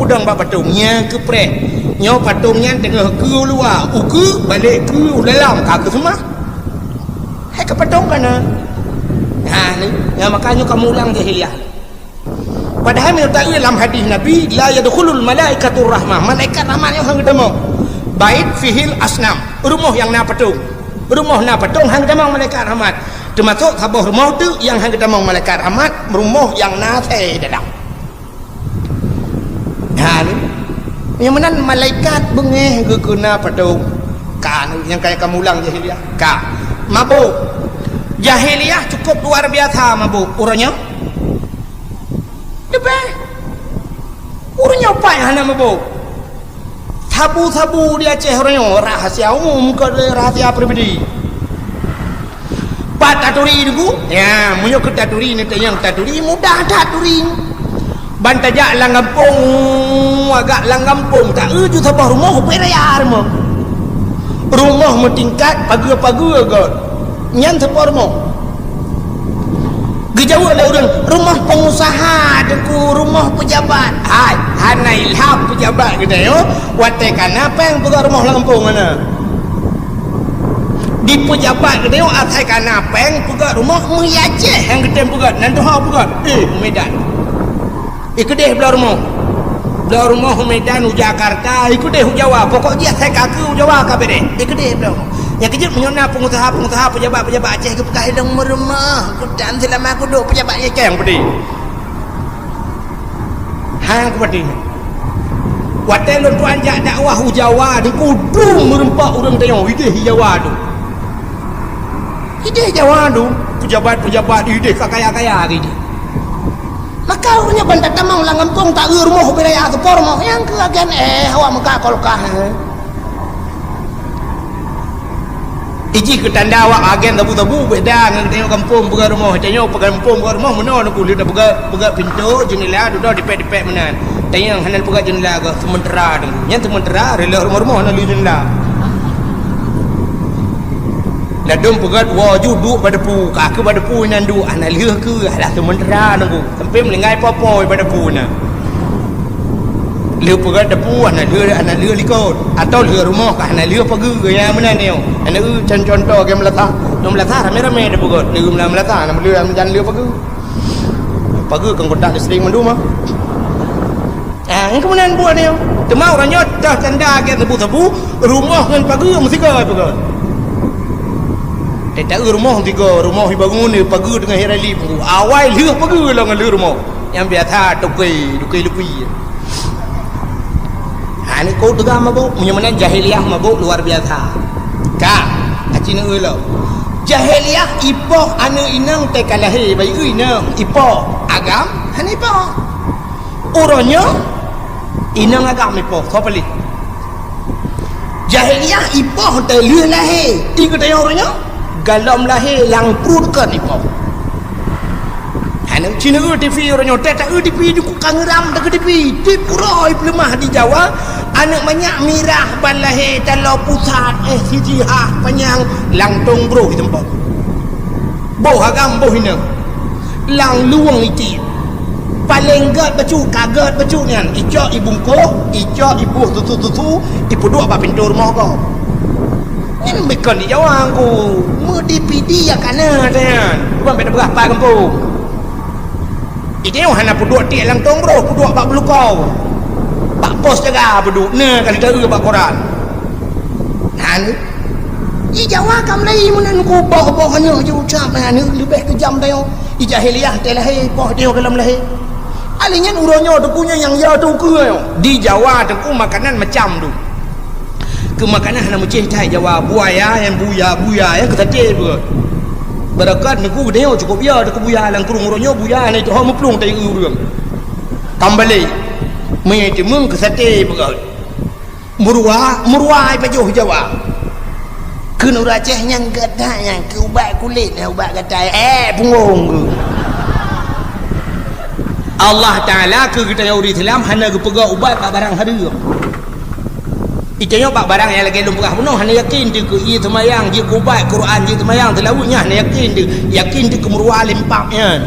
pudang ba patungnya ke pre nyo patungnya tengah ke luar uku balik ke dalam kaki semua hai ke patung kana ni yang makanya kamu ulang jahiliyah padahal menurut dalam hadis Nabi la yadkhulul malaikatur rahmah malaikat rahmat yang hang ketemu bait fihil asnam rumah yang na patung hang ketemu malaikat rahmat termasuk sebuah rumah tu yang hang ketemu malaikat rahmat rumah yang na teh dalam ni yang mana malaikat bengeh ke kena patung kan yang kayak kamu ulang jahiliyah ka mabuk jahiliyah cukup luar biasa mabuk urangnya lebih urangnya apa yang hana mabuk sabu-sabu dia Aceh orangnya rahasia umum ke rahasia pribadi pak taturi itu ya munyok ke taturi ni yang taturi mudah taturi bantajak langampung agak langampung tak uju sabah rumah perayaan rumah mentingkat pagi-pagi agak nyan sabah rumah gejauh ada orang rumah pengusaha deku rumah pejabat hai hana ilham pejabat kita yo watekan apa yang pegang rumah langampung mana di pejabat kita yo atekan apa yang pegang rumah Aceh yang kita pegang nanti ha pegang Medan ikut deh belah rumah Medan Jakarta ikut deh Jawa pokok dia saya kaki Jawa kabeh deh ikut deh belah yang kejut menyona pengusaha pejabat Aceh ke pekai dong meremah kudan selama aku duk pejabat Aceh yang pedih hang pedih watai lon tuan jak dakwah Jawa di kudung merempak orang tengok ideh Jawa tu pejabat ideh kaya gitu maka orangnya bantat tamang langampung tak rumah beraya tu pormo yang ke agen awak muka kolkah iji ke tanda awak agen tabu beda dengan tengok kampung buka rumah tengok kampung buka rumah mana nak kulit buka pintu jendela duduk dipek mana tengok hanal buka jendela ke sementara tu yang sementara rela rumah nak lu jendela ladum pegat waju duk badepu kaki badepu nandu ana lieu ke alah sementara nunggu sampai melengai popoi badepu na lieu pegat depu ana lieu likot atau lieu rumah ka ana lieu pagi ke ya mana ni ana contoh ke melata rame-rame depu got lieu melata ana lieu jalan lieu pagi kan kotak sering mendu mah ini kemudian buat ni temau orangnya dah tanda ke tebu rumah kan pagi mesti ke pegat tak rumah bangun ni pagi dengan hirali awal liu pagi lah dengan liu rumah yang biasa dukai lupi ni kau tegak mabuk punya mana jahiliyah mabuk luar biasa kak acina ulo jahiliyah ipoh anu inang tekalahi bayi inang ipoh agam han ipoh orangnya inang agam ipoh kau beli jahiliyah ipoh terliu lahir tiga tanya orangnya galam lahir lang perut kan ipo anak Cina TV orang nyotek tak TV di kangeram tak TV di puroi pelemah di Jawa anak banyak mirah ban lahir talau pusat siji panjang langtung bro di tempat boh agam boh hina lang luang iti paling gat kagat bacu nian ijak ibungko ijak ibu tutu ibu dua apa pintu rumah kau ini mereka di Jawa aku di ya kana kan bukan beda berapa kampung ini hanya puduk tiak langtong bro puduk bak belukau bak pos jaga puduk ne kali dari bak koran di Jawa kam lai munan ku boh hanya je ucap ni lebih kejam tayo di jahiliyah telahi boh dia dalam lahi alinya uronya tu punya yang ya tu ke di Jawa tu makanan macam tu ke makanan nak menceh cai Jawa buaya yang buya yang ketate ber berakat neku dia cukup ya deku buya lang kurung ronyo buya ni tu ha meplung tai urang kambale me ti mung kesate ber murwa pajuh Jawa ke nur Aceh yang gadah yang ke ubat kulit ubat gatai punggung Allah Taala ke kita uri Islam hana ke pegak ubat barang hadir itanya pak barang yang lagi lumrah penuh hanya yakin dia ke ia semayang dia kubat Quran dia semayang telawunya hanya yakin dia kemurwa limpaknya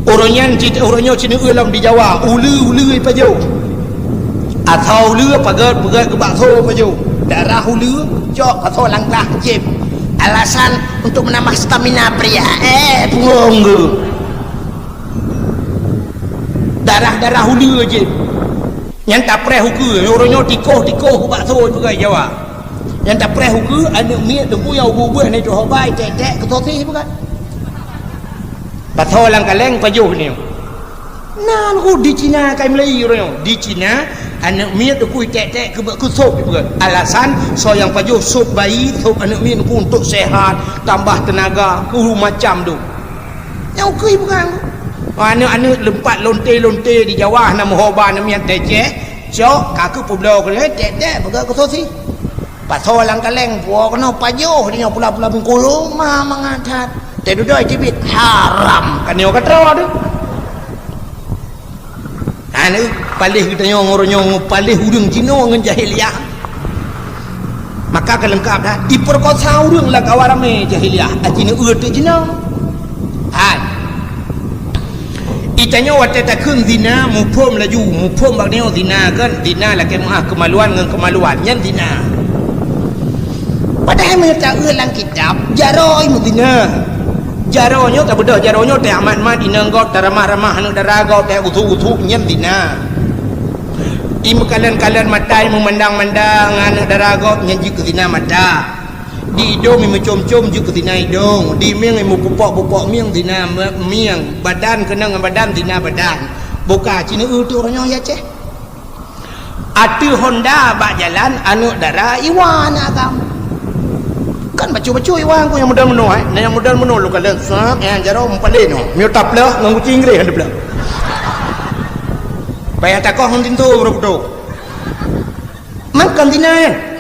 orangnya sini ulam di Jawa ulu paju atau ulu pagar ke bakso paju darah ulu jok atau langkah jib alasan untuk menambah stamina pria punggung darah ulu je yang tak preh huku orangnya tikoh ke bakso juga Jawa yang tak preh huku anak miak tu yang bubuh ni tu hobai tek ke toti bukan bakso lang kaleng paju ni nan ku di Cina kai Melayu orang di Cina anak miak tu kui tek ke sup bukan alasan so yang paju sup bayi sup anak miak tu untuk sehat tambah tenaga ku macam tu yang kui bukan anak lempat lonte di Jawa nama hoba nama yang tecek jok kaku publo ke tek bukan ke sup si bakso lang kaleng puak kena paju dia pula Bengkulu mah mengadat tak duduk cibit haram kan dia kata tu ni palih kita nyong palih hudung Cina dengan jahiliah maka kelengkap dah diperkosa hudung lah kawan ramai jahiliah Cina tu Cina itanya waktu tak kun zina mupom laju mupom bagnya zina kan zina lah kemaluan dengan kemaluan yang zina padahal mereka ulang kitab jaroi mudina jaronyo tak bedah jaronyo teh amat inanggot taramah-ramah anu darago teh utu nyem dina im kalian matai memandang-mandang anak darago nyanji ke dina mata di hidung mencom-com juga dina hidung di miang mu pupok miang dina miang badan kena dengan badan dina badan buka Cina tu orangnya ya ceh atu Honda bak jalan anu dara iwan agam kan bacu-bacu iwan ku yang modal menua yang modal menua lu kalian sap yang jaro mempalin no miu tap lah nganggu cingre ada pula bayar takoh hondin tu bro makan dinai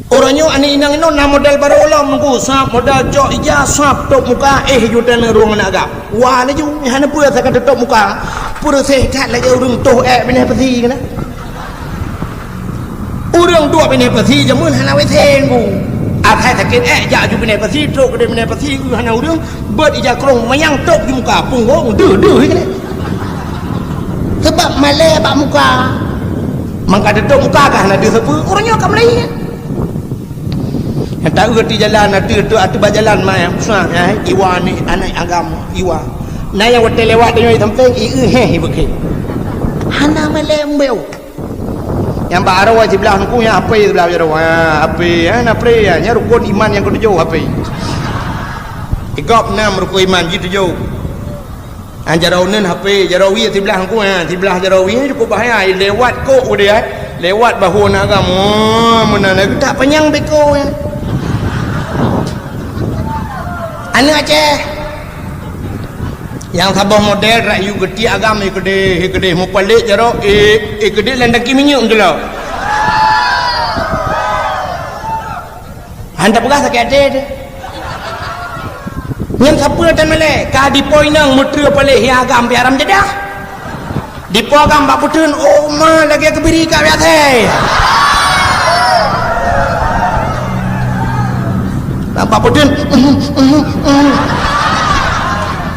orangnya ani inang ino na modal baru ulam ku sap modal jok ija sap tok muka jutan ruang naga wah ni ju hana pura sakan tok muka pura sehat lagi urung toh bini peti kana urang dua bini peti jamun hana weteng ku akai sakit ja ju bini peti tok bini peti ku hana urang ber ija krong mayang tok di muka punggong deuh kana sebab malai bak muka mangka tok muka kah hana dia sepu orangnya kam lain yang tak erti jalan atu berjalan mai usah iwa ni anak agama iwa na yang hotel lewat dia tampeng begitu hana melembeu yang baru wajib belah aku yang apa sebelah jaro apa na pre nya rukun iman yang ketujuh apa igop 6 rukun iman gitu jaro nen HP jaro wi sebelah aku sebelah jaro wi cukup bahaya lewat kok dia lewat bahu nak agama mana tak penyang beko anu Aceh yang sabah model rayu gede agama gede mau pelik jaro gede landaki minyak tu lah anda pegah sakit ada yang siapa dan melek kah di poinang mutra pelik yang agam biaram jedah di po agam bak putun oh ma lagi kebiri kat biasa bak putun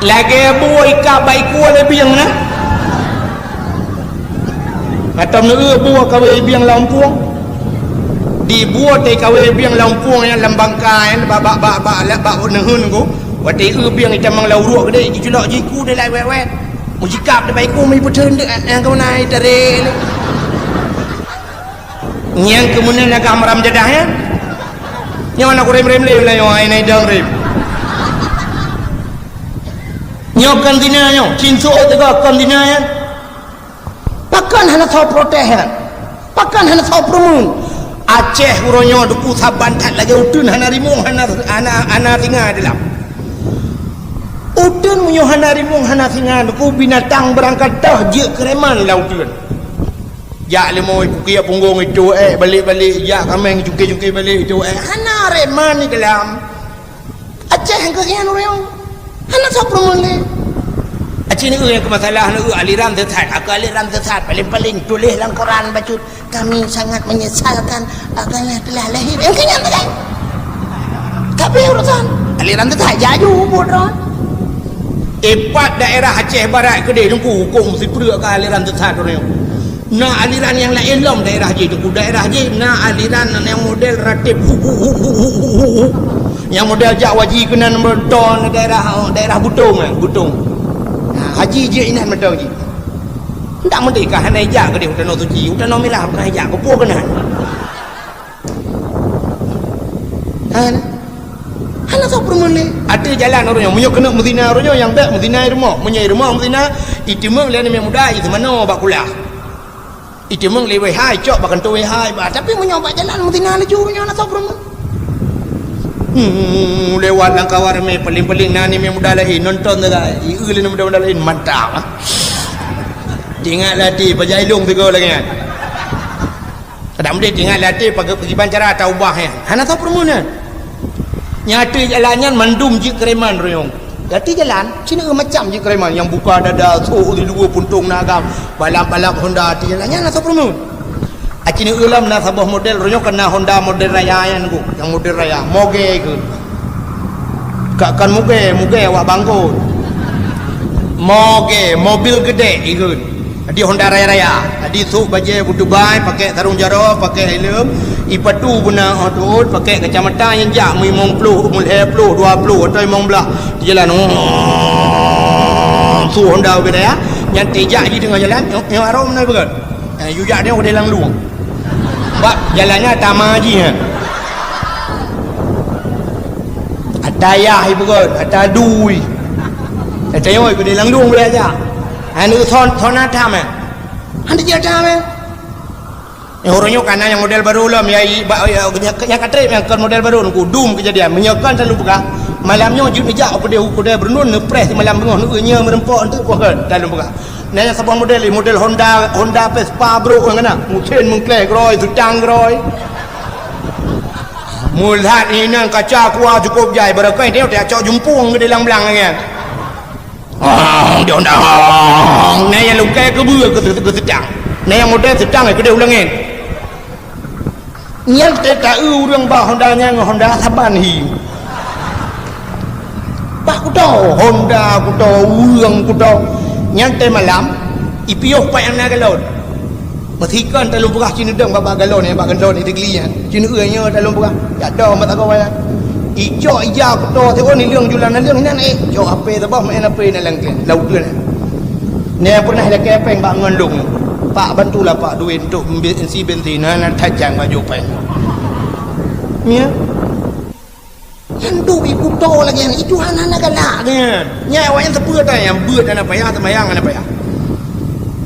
lagi buah ikat baik kuat lebih yang mana kata menurut buah kawai lebih yang lampung dibuat teh kawai lebih yang lampung yang lambangka yang bak nehun ku waktu lebih yang kita menglauruk gede julak jiku dia lai wet mujikap dia baik ku mai putun yang kau naik dari yang kemudian agak maram jadah ya yang anak rem le lah yang ai dang rem nyok kantina nyok cinso tega kantina ya pakan hana tau protehan pakan hana tau promun Aceh uronyo duku saban tak lagi utun hana rimung hana tinggal dalam utun munyo hana rimung hana tinggal duku binatang berangkat dah je kereman lautun ya lemoi pukia punggung itu balik ya kameng cukai balik itu hana reman ni dalam Aceh yang kekian orang hana saprong le Aceh ni yang masalah ni aliran sesat aliran sesat paling tulis dalam Quran baca kami sangat menyesalkan agama telah lahir yang kenyang tak tapi urusan aliran tu tak jaju bodoh. Epat daerah Aceh Barat ke dia tunggu hukum si perut ke aliran tersat orang. Nak aliran yang lain lom daerah je tunggu daerah je nak aliran yang model ratib yang model jak waji kena nombor ton daerah Butung Butung. Haji je inan medang je. Tak merdeka hanai jak ke dia hutan suci hutan milah bukan jak ke puak kena. Hana tak permule. Ada jalan orang yang menyok kena Medina orang yang tak Medina rumah, menyai rumah Medina, itu meng lain yang muda itu mana bak kuliah. Itu meng lewai hai cok bahkan tu hai bah tapi menyok jalan Medina laju menyok nak tak permule. Lewat langkah me paling-paling nani yang muda lain nonton dah. Iu lain muda lain mantap. Tinggal latih pajailung tiga lagi kan. Tak boleh tinggal latih pergi bancara taubah ya. Hana tak permule. Nyata jalannya mandum je kereman royong. Jadi jalan Cina macam je kereman yang buka dada so di dua puntung nagam balap-balap Honda di jalannya nak perlu. Cina ulam nak sabah model royong kena Honda model raya yang ku yang model raya moge ke. Kan moge awak bangko. Moge mobil gede ikut. Di Honda raya-raya. Di su baje butubai pakai sarung jaro pakai helm ipatu guna hotut pakai kacamata yang jak mung puluh mul puluh 20 atau mung belah di jalan su Honda gitu ya yang tejak di tengah jalan yang arom nak betul you jak dia udah lang luang bak jalannya tamaji ya ada ya betul ada dui ada yang udah lang luang boleh aja anu thon ada mah anda jadi mah yang orangnya karena yang model baru lah yang katrip yang kan model baru nunggu dum kejadian menyekan selalu buka malamnya jut nejak apa dia bernun nepres malam bengah nunggunya merempok untuk bukan dalam buka nah yang sebuah model Honda Vespa bro yang mana mungkin mengklek roy sutang roy mulat ini kaca kuah cukup jai berakai dia cok jumpung ke dalam belang kan dia Honda nah yang lukai ke bua ke sedang nah yang model sedang ke dia ulangin yang tak orang bah Hondanya Honda Saban hi bah kudo Honda kudo urang kudo nyantai malam ipioh pa yang nak galon matikan dalam berah Cina deng baba galon ni baba galon ni digelian Cina eunya dalam berah ya dah mat kau ya ijo ija kudo tengok ni leung julan leung ni jo ape tabah main ape ni langke laut tu ni pernah ada kepeng bak ngandung Pak bantulah Pak duit untuk isi bensin nak tajang baju pen. Ya. Yang duit kuto lagi yang itu anak-anak galak kan. Nya awak yang sepuluh dah yang beut anak payah temayang anak payah.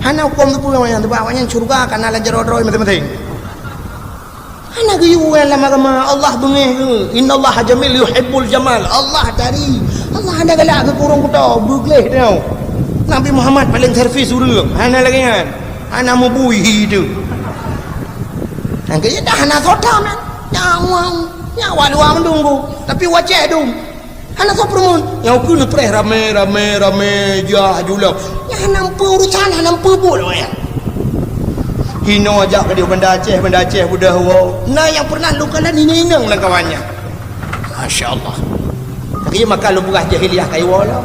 Hana hukum sepuluh yang tebak awak yang surga kana lajar rodroi masing-masing. Hana geyu lama-lama Allah bengih ke. Innallaha jamil yuhibbul jamal. Allah dari Allah ada galak ke kurung kuto begleh tau. Nabi Muhammad paling servis urang. Hana lagi kan. Anak mau buih itu. Angkanya dah anak soda man. Nyawa luar menunggu. Tapi wajah dong. Anak sok permun. Yang aku nak perih rame jah julau. Yang nampu urusan nampu boleh ya. Hino ajak ke dia benda Aceh budak wow. Nah yang pernah luka lah ninang lah kawannya. Masya Allah. Tapi maka lu buka jahiliah kayu wala.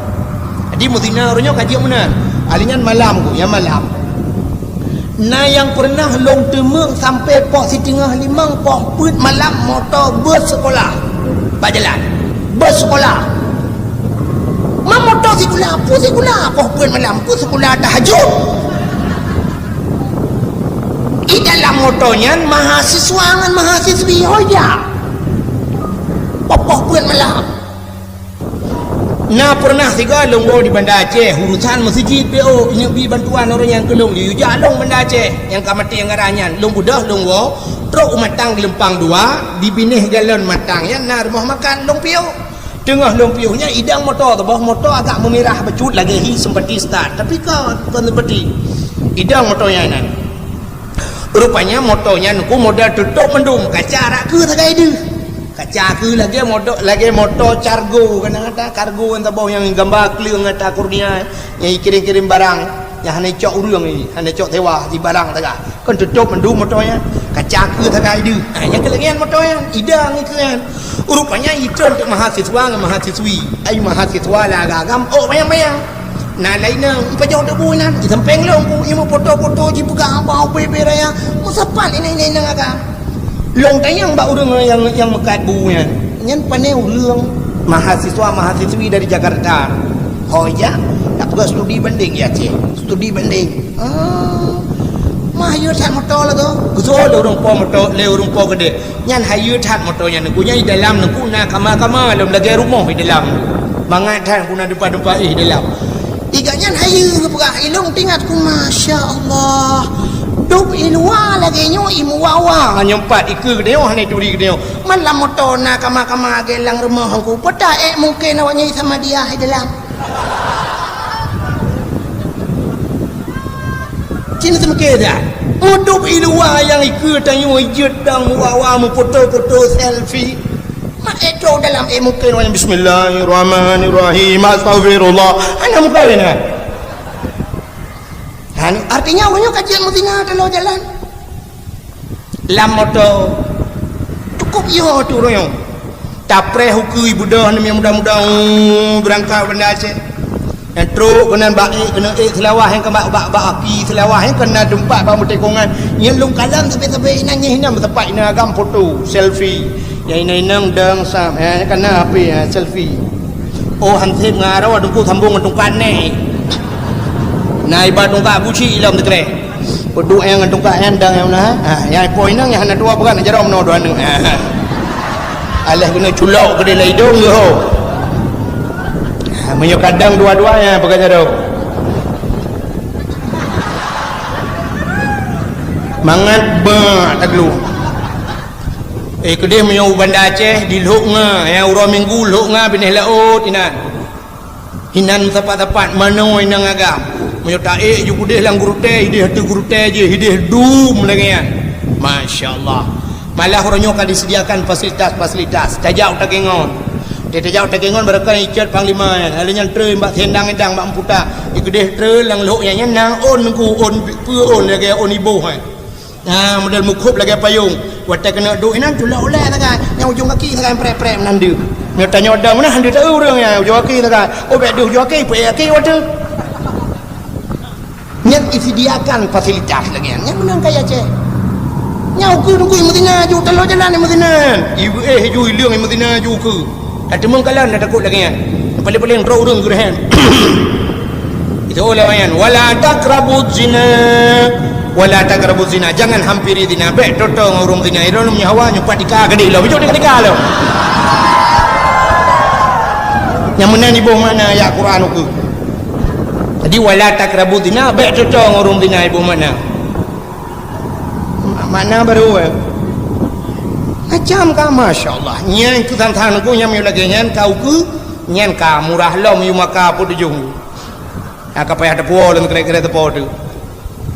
Di Medina orangnya kaji mana? Alingan malam ku, yang malam. Nah yang pernah long temeng sampai pok si tengah limang pok put malam motor bersekolah berjalan bersekolah motor sekolah pun sekolah pok put malam pun sekolah tahajud di dalam motornya mahasiswa dengan mahasiswi hoja pok put malam. Nah pernah tiga longgo di Banda Aceh urusan masjid PO ini bi bantuan orang yang kelong di Jalong Banda Aceh yang kamati yang ngaranyan long budah longgo truk matang di Lempang 2 di binih galon matang ya nah rumah makan long PO tengah long PO nya idang motor tu bawah motor agak memirah becut lagi hi sempati start tapi kan seperti idang motornya nan rupanya motornya nuku modal tutup mendung kaca arak ke tagai dia kaca ke lagi motor cargo kadang-kadang kargo yang tabau yang gambar clear ngata kurnia yang kirim-kirim barang yang hanya cok urang ni hanya cok tewa di barang tengah kan tutup mendu motornya kaca ke tengah ide yang kelegian motornya idang ni kan rupanya itu untuk mahasiswa dengan mahasiswi ai mahasiswa lah agam oh bayang-bayang nah lainnya pajak dak buinan di samping long ku imu foto-foto ji buka apa PP raya musapan ini nang agam long tayang ba urang yang mekat bunya nyen paneu urang mahasiswa mahasiswi dari Jakarta oh ya tak perlu studi banding ya cik studi banding hayu that motor lah tu gusol urang po motor le urang po gede nyan hayu that motornya nukunya di dalam nuku na kama dalam lagi rumah di dalam mangat tan kuna depan-depan dalam iganya hayu pegah ilung tingat ku masya-Allah duk ilwa lagi nyo imu wawa nyempat ikut gede oh ni turi gede malam motor na kama gelang rumah aku peta mungkin awaknya sama dia di dalam Cina semua dah. Hidup ilua yang ikut tanya jedang wawa mu foto-foto selfie. Mak itu dalam mungkin orang bismillahirrahmanirrahim astagfirullah. Ana muka lena. Artinya awaknya kajian mutina kalau jalan. Lam motor cukup yo tu royong. Tapre hukui budak ni muda-muda berangkat benda Aceh. Yang teruk kena baik kena selawah yang kena bak api selawah yang kena tempat bang bertekongan nyelung kalam tepi-tepi nanya hinam tempat ina agam foto selfie yang ina dang sam kena api selfie oh hansip ngarau adungku sambung ngentungkan ni nah ibarat tungkak buci ilam tekre peduk yang ngentungkan endang yang nah yang poin nang yang hana dua pegang jarak meno dua nu alah kena culok ke dalam hidung yo menyo kadang dua-duanya pegang jauh mangat ba taglu kedih menyo Banda Aceh di luk nga yang urang minggu luk nga benih laut ina hinan tepat-tepat mano inang agam menyo taik ju kudih lang guru teh hidih hatu guru teh je hidih dum lagi ya masyaallah malah orangnya akan disediakan fasilitas tajau takengon dia jauh tekengon berkan icat panglima halinya tre mbak tendang mbak puta ikudeh tre lang lok yang nang on ku on pu on lagi on ibu model mukhup lagi payung watak kena duk inan tula oleh tak yang ujung kaki tak pre menandu dia tanya ada mana handi tahu orang ya ujung kaki tak obek ujung kaki kaki wadah yang disediakan fasilitas lagi yang menang kaya Aceh nyau ke nunggu imutina ju telo jalan imutina ibu ju ilang imutina ju ke ada mengkalan ada takut lagi ya paling-paling roh urang gerahan itu oleh wayan wala taqrabuz zina jangan hampiri zina baik totong urang zina iron punya hawa nyupat dika gede lo bijak dika lo yang mana ibu mana ya Quran aku jadi wala taqrabuz zina baik totong urang zina ibu mana baru macam ka masya-Allah nyan ku tang-tang ku nyam lagi nyan kau ku nyan ka murah lom yu maka pu dujung ka payah de po leng kere te po tu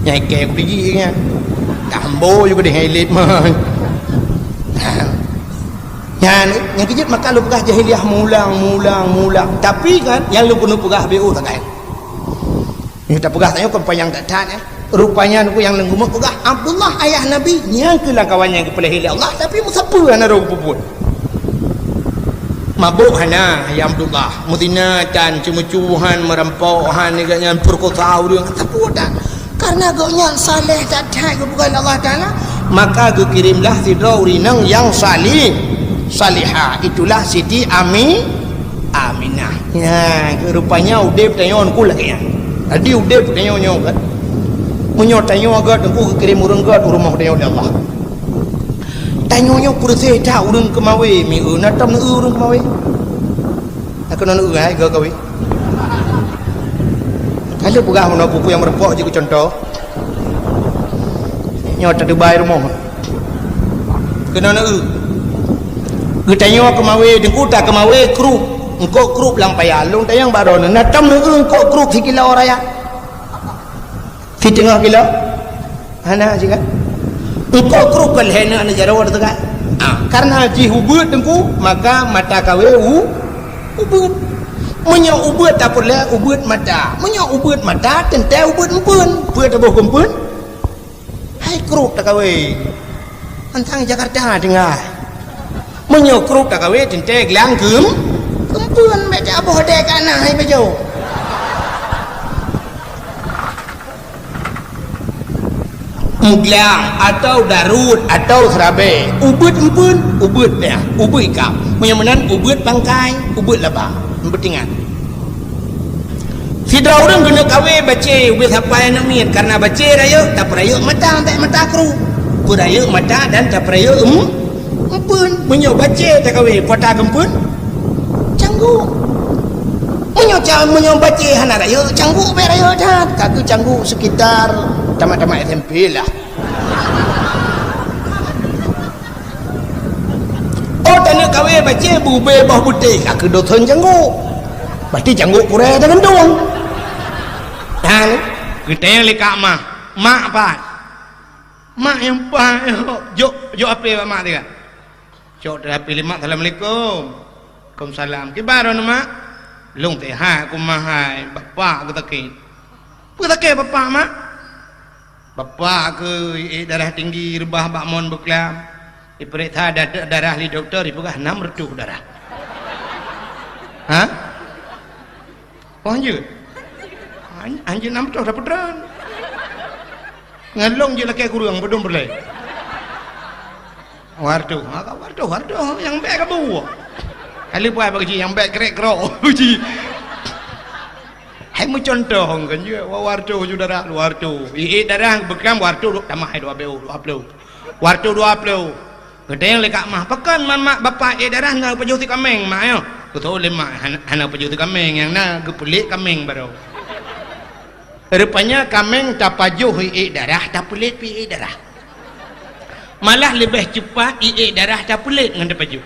nyai ke ku di nyan kambo yu gede helit mah nyan kijit maka lu pegah jahiliah mulang tapi kan yang lu penuh pegah BO tak kan ni tak pegah tanya kon payang tak tan rupanya aku yang lenggumuk pegah Abdullah ayah Nabi yang kelang kawannya kepala hilir Allah tapi musapa ana ro puput mabuk hana ya Abdullah mutinatan cemucuhan merampauhan dengan perkosa dia kata dah karena gaunya saleh tak ada bukan Allah Taala maka aku kirimlah sidrauri nang yang salihah itulah Siti Aminah ya rupanya udip tanyon ku lagi ya tadi udip tanyon kan punya tanya agak aku kirim urang gat rumah dia Allah tanya kursi dah urang kemawe mi natam urang kemawe aku nak ai ga kawe kalau pegah mana buku yang merepok je contoh nyot ada bai rumah kena nak tanya kemawe dengku tak kemawe kru engkau kru lang payah long tayang baron natam engkau kru sikila oraya di tengah kilo hana juga engkau kerukal hena ane jarawar tu kan karena ji hubut tengku maka mata kawe hubut Menyo ubut tak pula ubut mata. Menyo ubut mata tente ubut empun. Pue tak boh kumpun. Hai kruk tak kawe. Antang Jakarta dengar. Menyo kruk tak kawe tente gelang kem. Kempun baca boh dek anak hai bejo. Muglang atau darut atau serabe ubut empun ubut dia ubut ikam menyamanan ubut bangkai ubut labah bertingan si orang kena kawe baca ubut sampai nak miat karena baca raya tak peraya mata tak mata kru peraya mata dan tak peraya empun menyo baca tak kawe kota kempun canggu menyo baca hana raya canggu be raya dah kaku canggu sekitar tamat-tamat SMP lah. Oh tanya kawe baca bube bah butik aku dosen canggu. Berarti canggu kurang dengan dong. Dan kita yang lekak mak apa? Mak yang apa? Jok apa mak dia? Jok dah pilih mak. Assalamualaikum. Waalaikumsalam. Kibaran mak? Long teh ha aku mahai bapak aku takit. Apa takit bapak mak? Bapak ke darah tinggi rebah bakmon beklam diperiksa darah li doktor dipegah 6 reduh darah. Ha? Oh anjir. Anjir 6 reduh dapat dran. Ngalong je laki kurang bedom berlai. Wardu yang baik kamu. Kali buat bagi yang baik kerek kerok uji. Hai mu contoh kan je wardu saudara wardu darah bekam wardu tambah 20 wardu 20 gede yang lekak mah pekan mak bapak darah ngau pajuh ti kameng mak yo betul le mak hana pajuh ti kameng yang na gepelik kameng baru rupanya kameng tak pajuh darah tak pelik pi darah malah lebih cepat darah tak pelik ngan pajuh.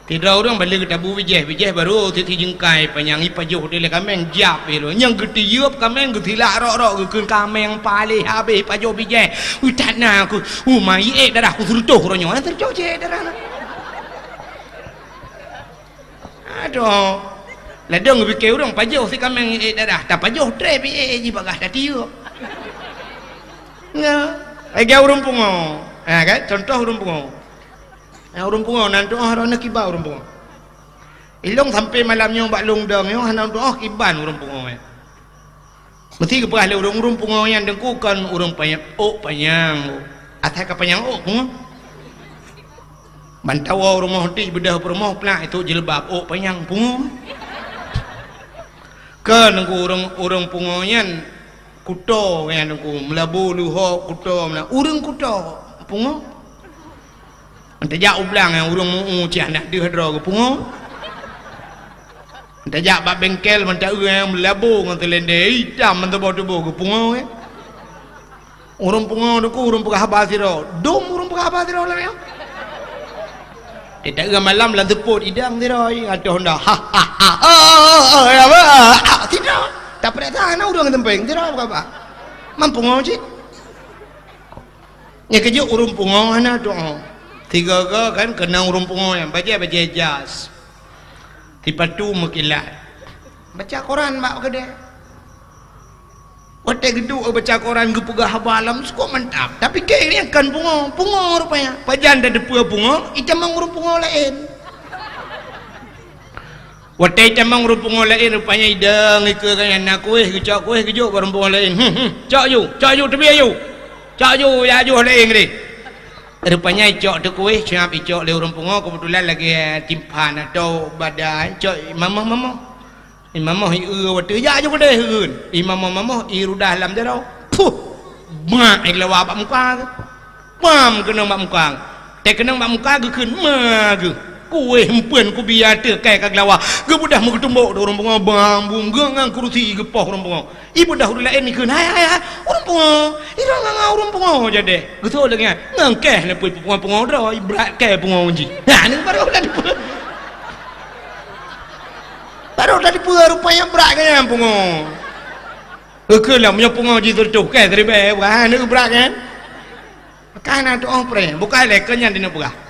Tidak orang balik ke tabu bijeh baru titi jengkai penyanyi pajuh dia le kameng jap elo yang geti yup kameng geti lak rok ke kameng palih habis pajuh bijeh utana aku mai darah aku tertuh ronyo tertuh je darah aduh ladong bikir orang pajuh si kameng darah tak pajuh tre bi ji bagah dah tiup lagi urung pungo kan contoh urung pungo urung pungo nanti orang nak kibar urung pungo ilong sampai malamnya bak long dong yo hana doh kiban urung pungo mesti ke pahale urung pungo yang dengkukan urung panjang atas ke panjang pungo bantawa rumah ti bedah rumah pula itu jilbab panjang pungo ke nengku urung pungo yan kuto yang nengku melabu luho kuto urung kuto pungo Mentajak ublang yang urung cih nak dia hadra ke pungo. Mentajak bak bengkel mentak yang melabu ngan telende hitam mentabo tubuh ke pungo ke. Urung pungo deku urung pegah habas sira. Dom urung pegah habas sira lah ya. Tidak ke malam lan teput idang sira aduh ndak. Ya apa? Tidak. Tak pernah tahan urung tempeng sira apa? Mampungo cik. Nya kejo urung pungo ana doa. Tiga kan kena urung pungo yang baca jas tipatu mekilat baca koran mak gede otak geduk baca koran gepegah habalam suka mantap tapi kayaknya kan pungo rupanya pajan dah depu pungo itamang urung pungo lain otak itamang urung pungo lain rupanya idang ke kan anak kuih gecak kuih gejuk urung pungo lain cak you tebi ayu cak you ya ju lain ni. Rupanya icok tu kuih siap icok le urung pungo kebetulan lagi timpan atau badai icok mamah waktu ya je gede heun mamah rudah lam jero puh mak lewa bak muka mam kena bak muka tek kena bak muka ge keun ma ge kuih hempeun ku biar teu kai kag lawa ge budah mu ketumbuk urung pungo bambung ge ngang kursi gepoh urung pungo ibu dah udah lain ni keun hai urung pungo irang ngang urung pungo jade betul lagi ngangkeh le pui pungo dro ibrat ke pungo ji ha ni baru dah dipu rupanya berat kan pungo ke lah punya pungo ji tertuh ke dari be bukan ni berat kan tu pre bukan lekenya dina pegah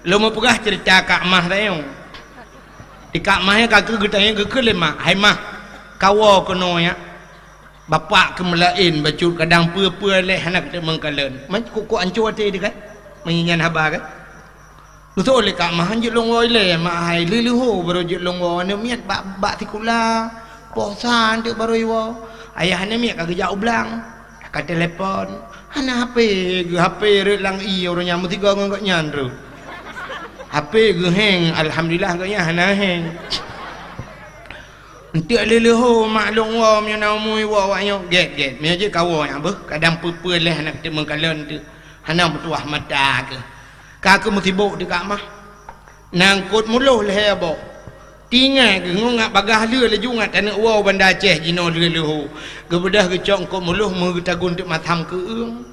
lo mau pegah cerita Kak Mah tayong Dekat mah kaki getanya ke lemah. Hai mah kawa kono ya. Bapak kemelain bacut kadang pua-pua leh anak kita mengkalen. Mai kok ancur ate dekat. Menyanyian habar kan. Betul oleh kak mah anjut long le mak hai lili ho baru jut long ne miat bak tikula. Posan tu baru iwo. Ayah ne miat kagak jauh belang. Kat telefon. Hana HP rek lang i orang nyamuk tiga ngok nyanru. HP ge hang alhamdulillah ganya hana hang. Entik lele ho maklum wa mi na mui wa yo get mi je kawo yang apa kadang pupul leh nak kita mengkalan tu hana bertuah mata ke ka mesti bok dekat mah nangkut muluh leh bok tinggal ke ngak bagah le jungat anak wa banda Aceh jino lele ho gebedah ke cong ko muluh mengetagun tuk matam ke eung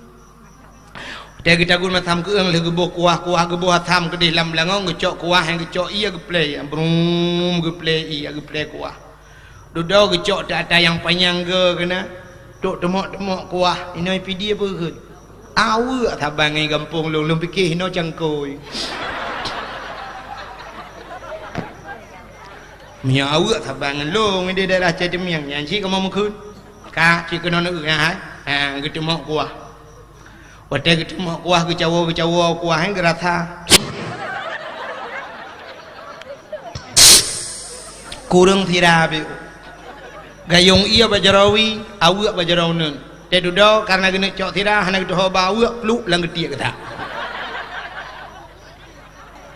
dia kita guna matam ke eung le gebo kuah gebo hatam ke dalam langong gecok kuah yang gecok iya ge play brum ge play iya ge play kuah duduk gecok tak ada yang panjang ke kena duk temok kuah ini PD apa ke awak tabang ngai kampung lu fikir hino cangkoi mia awak tabang lu dia daerah Cedemiang yang si kamu mukun ka si kena nak ha gitu temok kuah wate gitu temok kuah gecawo kuah yang gerata kurang tirabi gayung iya bajarawi awak bajarawnen te dudo karena gene cok tira hana gitu hoba awak lu lang getie kata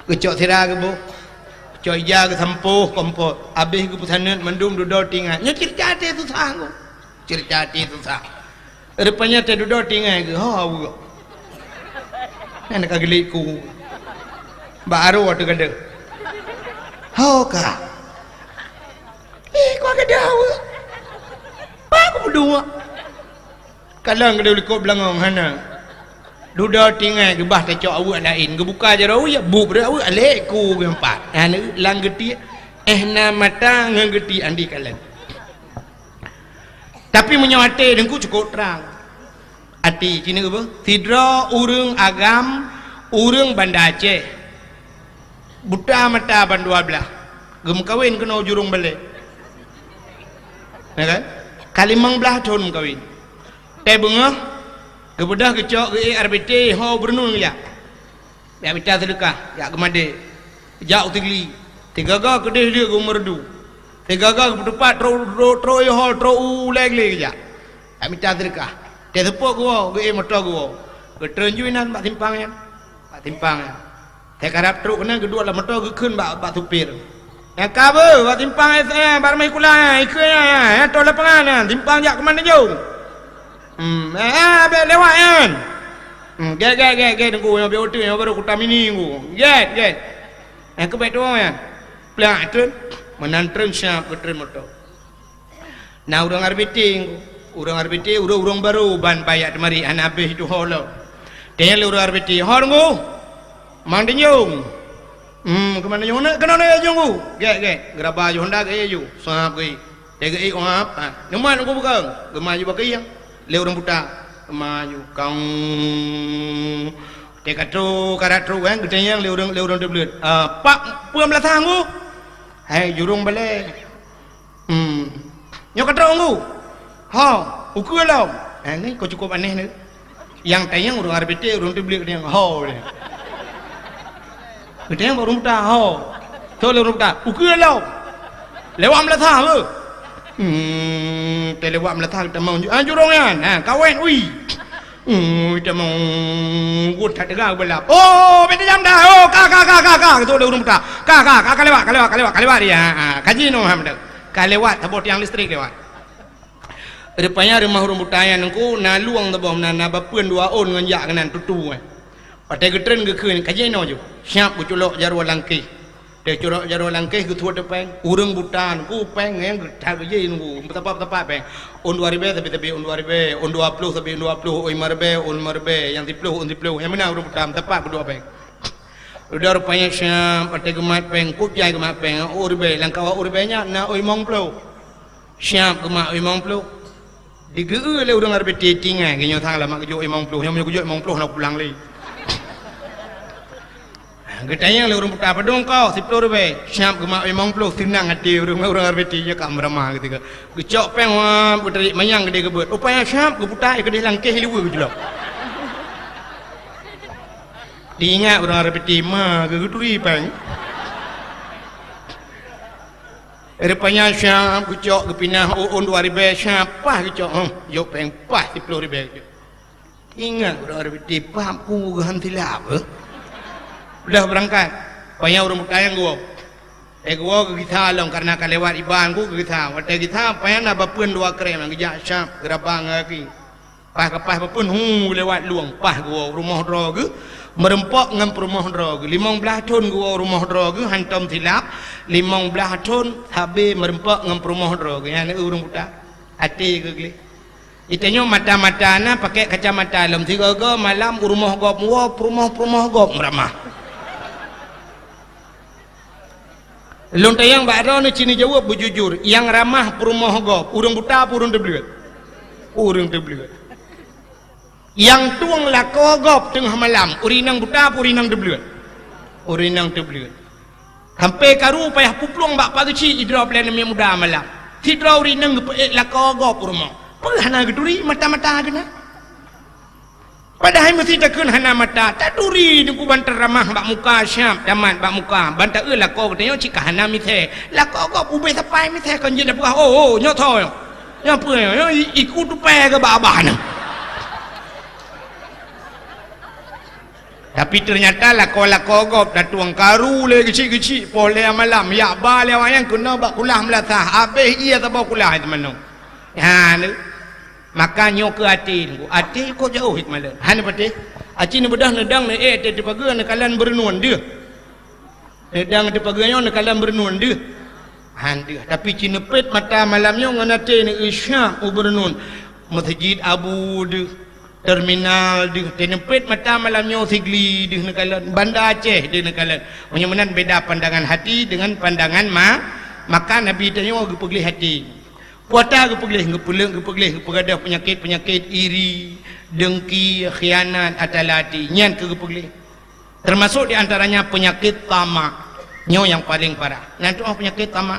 ke cok tira ke bu cok ija ke sampuh kompot habis ke pusanan mendum dudo tinggal nya cerita te tu sang cerita te tu sang rupanya te dudo tinggal ke ho awak nak kagelik ku baru waktu gede ho ka kau ada awak aku berdua kadang dia boleh kau belangong hana duda tinggal ke bah tecok awak lain ke buka je rawi ya bu ber awak alek ku ke empat hana lang geti na mata ngegeti andi kalian tapi menyawate dengku cukup terang ati kini apa tidra urang agam urang Banda Aceh buta mata ban 12 gem kawin kena jurung balik ya kan kalimang belah tahun kawin teh bunga kebedah kecok ke RBT ho bernun ya ya bita sedekah ya kemade jak utigli tiga ga kedeh dia ke merdu tiga ga berdepat tro ho tro uleg ya ya bita sedekah teh tepuk gua ke motor gua ke trenjuinan bak timpang ya teh karap truk kena kedua lah motor ke keun bak tupir yang kabar buat timpang bar mai kula ikutnya to lapangan timpang jak ke mana jauh be lewat kan get tunggu yang beotu yang baru kutam ini tunggu get yang kebet tu ya pelak tren menantren siap ke tren motor nah urang RBT urang baru ban payak temari anak habis itu holo tel urang RBT horngu mandi jung kemana jung nak kena nak jung get geraba jung Honda ke ju sap ke tege ngap nemai aku bukan gemaju pakai yang le orang buta gemaju kang tekatro karatro kan gedenya le orang deblet pak puam la tanggu hai jurung balik nyok katro ngu ha ukur lah ni kau cukup aneh ni yang tayang orang RBT orang deblet dia ho ni gedenya baru buta ho tu le orang buta ukur lah lewat melatah ke telewat melatah kita mau jurong kan kawan ui kita mau gua tak dengar belap oh beta jam dah oh kak tu le orang buta kak lewat dia kaji no ham dah lewat tabot yang listrik lewat rupanya rumah orang buta yang aku na luang tabom na bapeun dua on ngan jak kanan tutu patai getren ke keun kaji no ju siap ku culok jarwa langkih dia curok jarwa langkih ke tuat depeng urang butan ku peng yang tak je nunggu betapa peng on 2000 tapi on 2000 on 20 tapi on 20 oi marbe yang dipluh yang mana urang butan tepat berdua peng udah rupanya siap patai gemat peng kujai gemat peng urbe langkau urbenya na oi mongplo siap gemat oi mongplo digeu le urang arbe tinga genyo thang lama kejo oi mongplo yang menyo kejo mongplo nak pulang le Katanya le orang putar padong kau 10 rupiah. Siap ke mak memang peluk tenang hati orang arbeti nya kam ramah ketika. Gecok peng putari mayang gede kebut. Upaya siap ke putar ke dia langkeh liwe ke jelok. Diingat orang arbeti mah ke guturi peng. Rupanya siap gecok ke pinah on 2 rupiah siap pah gecok. Yo peng pah 10 rupiah. Ingat orang arbeti pampu ganti lap. Udah berangkat, banyak orang bertanya gua. Gua ke kita long karena kan lewat iban gua ke kita. Waktu kita banyak nak bapun 2 krem yang kerja syap gerabang lagi. Pas bapun lewat luang. Pas gua rumah droga merempok dengan rumah droga. 15 ton gua rumah droga hantam silap. 15 ton habis merempok dengan rumah droga. Yang orang buta hati ke geli. Itanya mata-mata na pakai kacamata dalam 3 malam rumah gop rumah gop meramah. Lontayang bakro ni cini jawab berjujur yang ramah perumah gop urang buta urang tebligat yang tuang lako gop tengah malam urinang buta urinang tebligat sampai karu payah puplong bak paduci idra plan mi muda malam tidra urinang gepe lako gop rumah pahana geduri mata-mata gena padahal mesti takun hana mata tak duri ni ku bantar ramah bak muka syam daman bak muka bantar lako katanya cik hana mithe lako gop ube tapai mithe kan je dah oh nyo tho nyo apa yo ikut tu pe ke bak nah tapi ternyata lako gop dah tuang karu le kecil pole malam ya ba le wayang kena bak kulah melatah habis ia tak bawa kulah itu mana ha ni maka nyok ke hati kok jauh hikmalan hanya pati aci ni bedah nedang ni te paga ni kalan bernuan dia nedang te paga nyo ni kalan bernuan dia han dia tapi cinepet mata malamnya nganate ni isya ubernun masjid abu dia terminal dia tenepet mata malamnya sigli dia ni kalan Banda Aceh dia ni kalan menyemenan beda pandangan hati dengan pandangan maka nabi tanya pergi hati puata ke pegelih kepada penyakit iri, dengki, khianat, atalati, nyan ke pegelih. Termasuk di antaranya penyakit tamak. Nyo yang paling parah. Nanti penyakit tamak.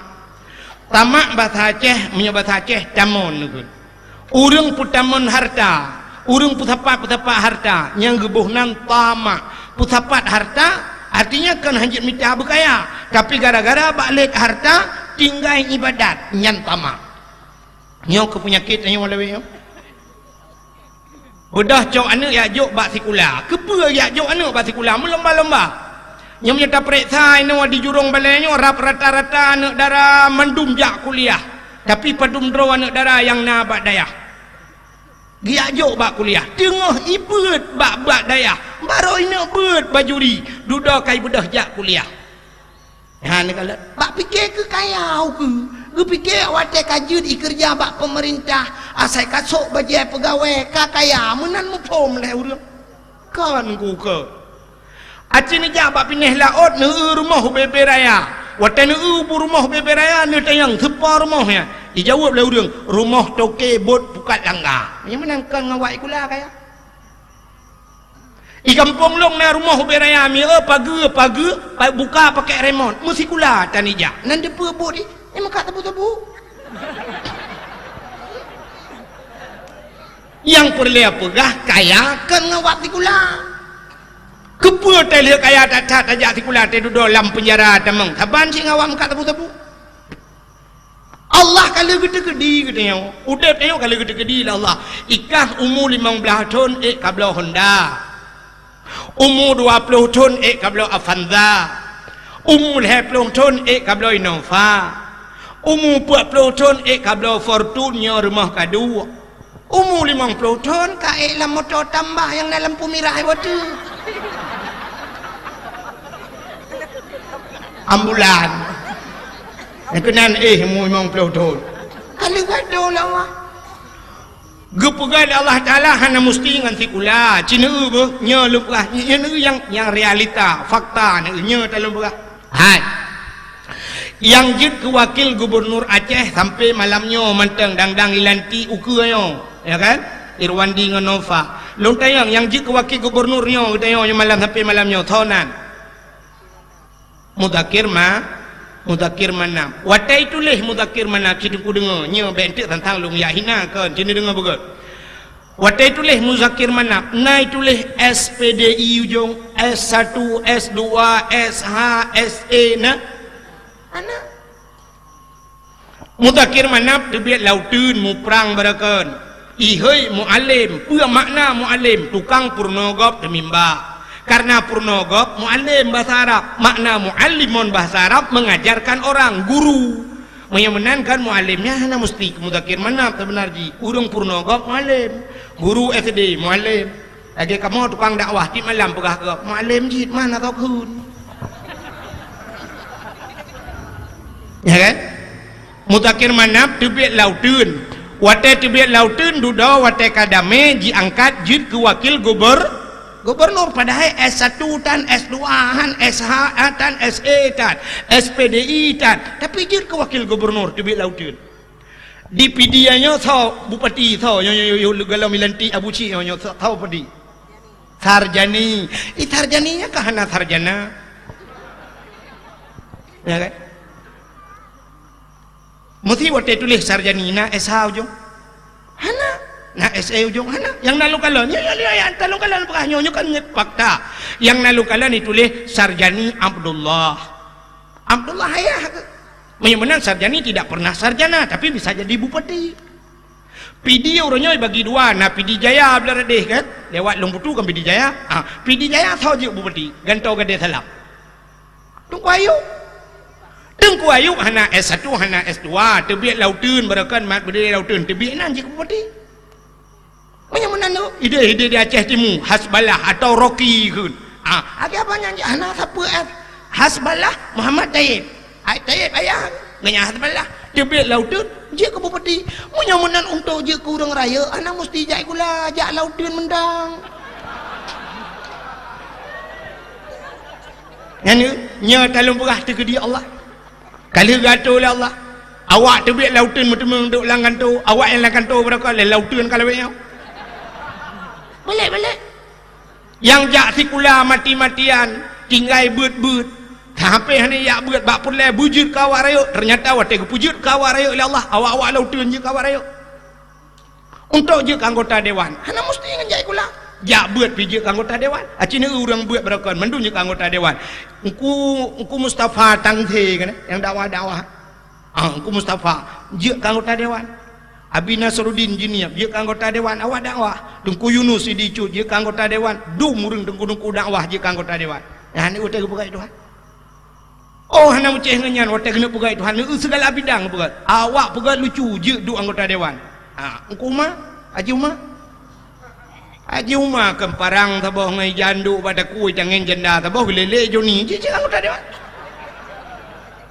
Tamak bahasa Aceh, bahasa Aceh tamon nugun. Urang putamun harta, urang putapat harta, yang gebuhnan tamak. Putapat harta artinya kan hanjit minta berkaya, tapi gara-gara balik harta tinggal ibadat, nyan tamak. Nyok ke penyakit ni walawi yo. Udah cok anak ya jok bak sikula. Kepa ya jok anak bak sikula melomba-lomba. Nyom nyata periksa ino di jurung balai nyo rap rata-rata anak dara mendum jak kuliah. Tapi padum dro anak dara yang na bak dayah. Dia jok bak kuliah. Tengah ibet bak dayah. Baru ino bet bajuri. Duda kai bedah jak kuliah. Ha ni kalau bak fikir ke kayau ke? Gue pikir awak kajut kerja bak pemerintah asai kasuk bajai pegawai kakaya menan mupom leh urang kan ku ke aci ni ja bak pineh laut ne rumah bebe raya wate ne rumah bebe raya ne tayang tepa rumahnya dijawab leh urang rumah toke bot pukat langga yang menan kan ngawak kula kaya i kampung long na rumah bebe raya mi pagi buka pakai remote mesti kula tanija nan depa bot ni ini muka tebu-tebu yang perlu pegah kaya kan ngawak tikula kepa tele kaya tak ajak tikula te duduk dalam penjara temang taban si ngawak muka tebu-tebu Allah kalau gede-gede katanya udah tengok kalau gede-gede lah Allah ikah umur 15 tahun kabla Honda umur 20 tahun kabla Avanza umur 20 tahun kabla Innova umur 40 tahun kabla Fortune rumah kadu umur 50 tahun dalam motor tambah yang dalam lampu merah itu ambulan kenan umur 50 tahun kalau gaduh lah Allah gepegan Allah Ta'ala hanya mesti dengan sikula cina nya lupah nya yang realita fakta nya dalam berah hai yang jid ke wakil gubernur Aceh sampai malamnya menteng dangdang ilanti ukurnya ya kan Irwandi nganova lontayang yang jid ke wakil gubernurnya utayanya malam sampai malamnya thonan mudakir mana watai tulis mudakir mana kita ku dengar nya bentik tentang lung ya hina kan sini dengar betul watai tulis mudakir mana nai tulis SPDI ujung S1 S2 SH SE na ana mudakir mana tebiat lautun mu perang barakan ihoi muallim pua makna muallim tukang purnogop temimba karena purnogop muallim bahasa Arab makna muallimun bahasa Arab mengajarkan orang guru menyenangkan muallimnya hanya mesti mudakir mana benar ji urung purnogop muallim guru SD muallim lagi kamu tukang dakwah di malam pegah ke muallim ji mana tau kun ya kan mudakir mana tebiat lautun wate tebiat lautun duda wate kadame diangkat jid ke wakil gubernur padahal S1 tan S2 han SH tan SE tan SPDI tan tapi jid ke wakil gubernur tebiat lautun di pidianya tau bupati tau yo galau milanti Abu Ci yo tau padi sarjani sarjaninya kahana sarjana ya kan mesti wate tulis sarjani na SH ujung hana na SE ujung hana yang nalukalan ya talukalan pakah nyonya kan fakta yang nalukalan ditulis sarjani Abdullah ayah menang sarjani tidak pernah sarjana tapi bisa jadi bupati PD orangnya bagi dua nah PD Jaya belar deh kan lewat Lomputu kan PD Jaya PD Jaya tahu je bupati gantau gede salap Tengku ayu hana S1 hana S2 tebiat lautun barakan mat berdiri lautun tebiat nan je bupati menyemenan tu ide di Aceh Timur Hasbalah atau Rocky kun ada apa nyanyi hana siapa Hasbalah Muhammad Tayyib ayah nganya Hasbalah tebiat lautun je ke bupati menyemenan untuk je ke urang raya anak mesti jai kula jak lautun mendang nya talung perah tegedi Allah kali gato oleh Allah awak tebiat lautun mutemeng duk langgan tu awak yang langgan tu berapa le lautun kalau benyau balik yang jak sikula mati-matian tinggal but sampai hani yak but bak pulai bujut ka awak rayuk ternyata awak tega pujut ka awak rayuk oleh Allah awak lautun je ka awak rayuk untuk je anggota dewan hana mesti nganjai kula jak buat pijak anggota dewan acina orang buat berakon mendunya anggota dewan engku Mustafa Tangte kan yang dakwah engku Mustafa je anggota dewan Abi Nasruddin Jiniab je anggota dewan awak dakwah tengku Yunus Sidicut je anggota dewan murung tengku dakwah je anggota dewan nah ni utai bukai Tuhan oh hana muceh ngenyan utai kena bukai Tuhan ni segala bidang bukai awak bukai lucu je du anggota dewan engku mah Haji Umar kemparang taboh ngai jandu pada kui tangan janda taboh lele joni je anggota dewan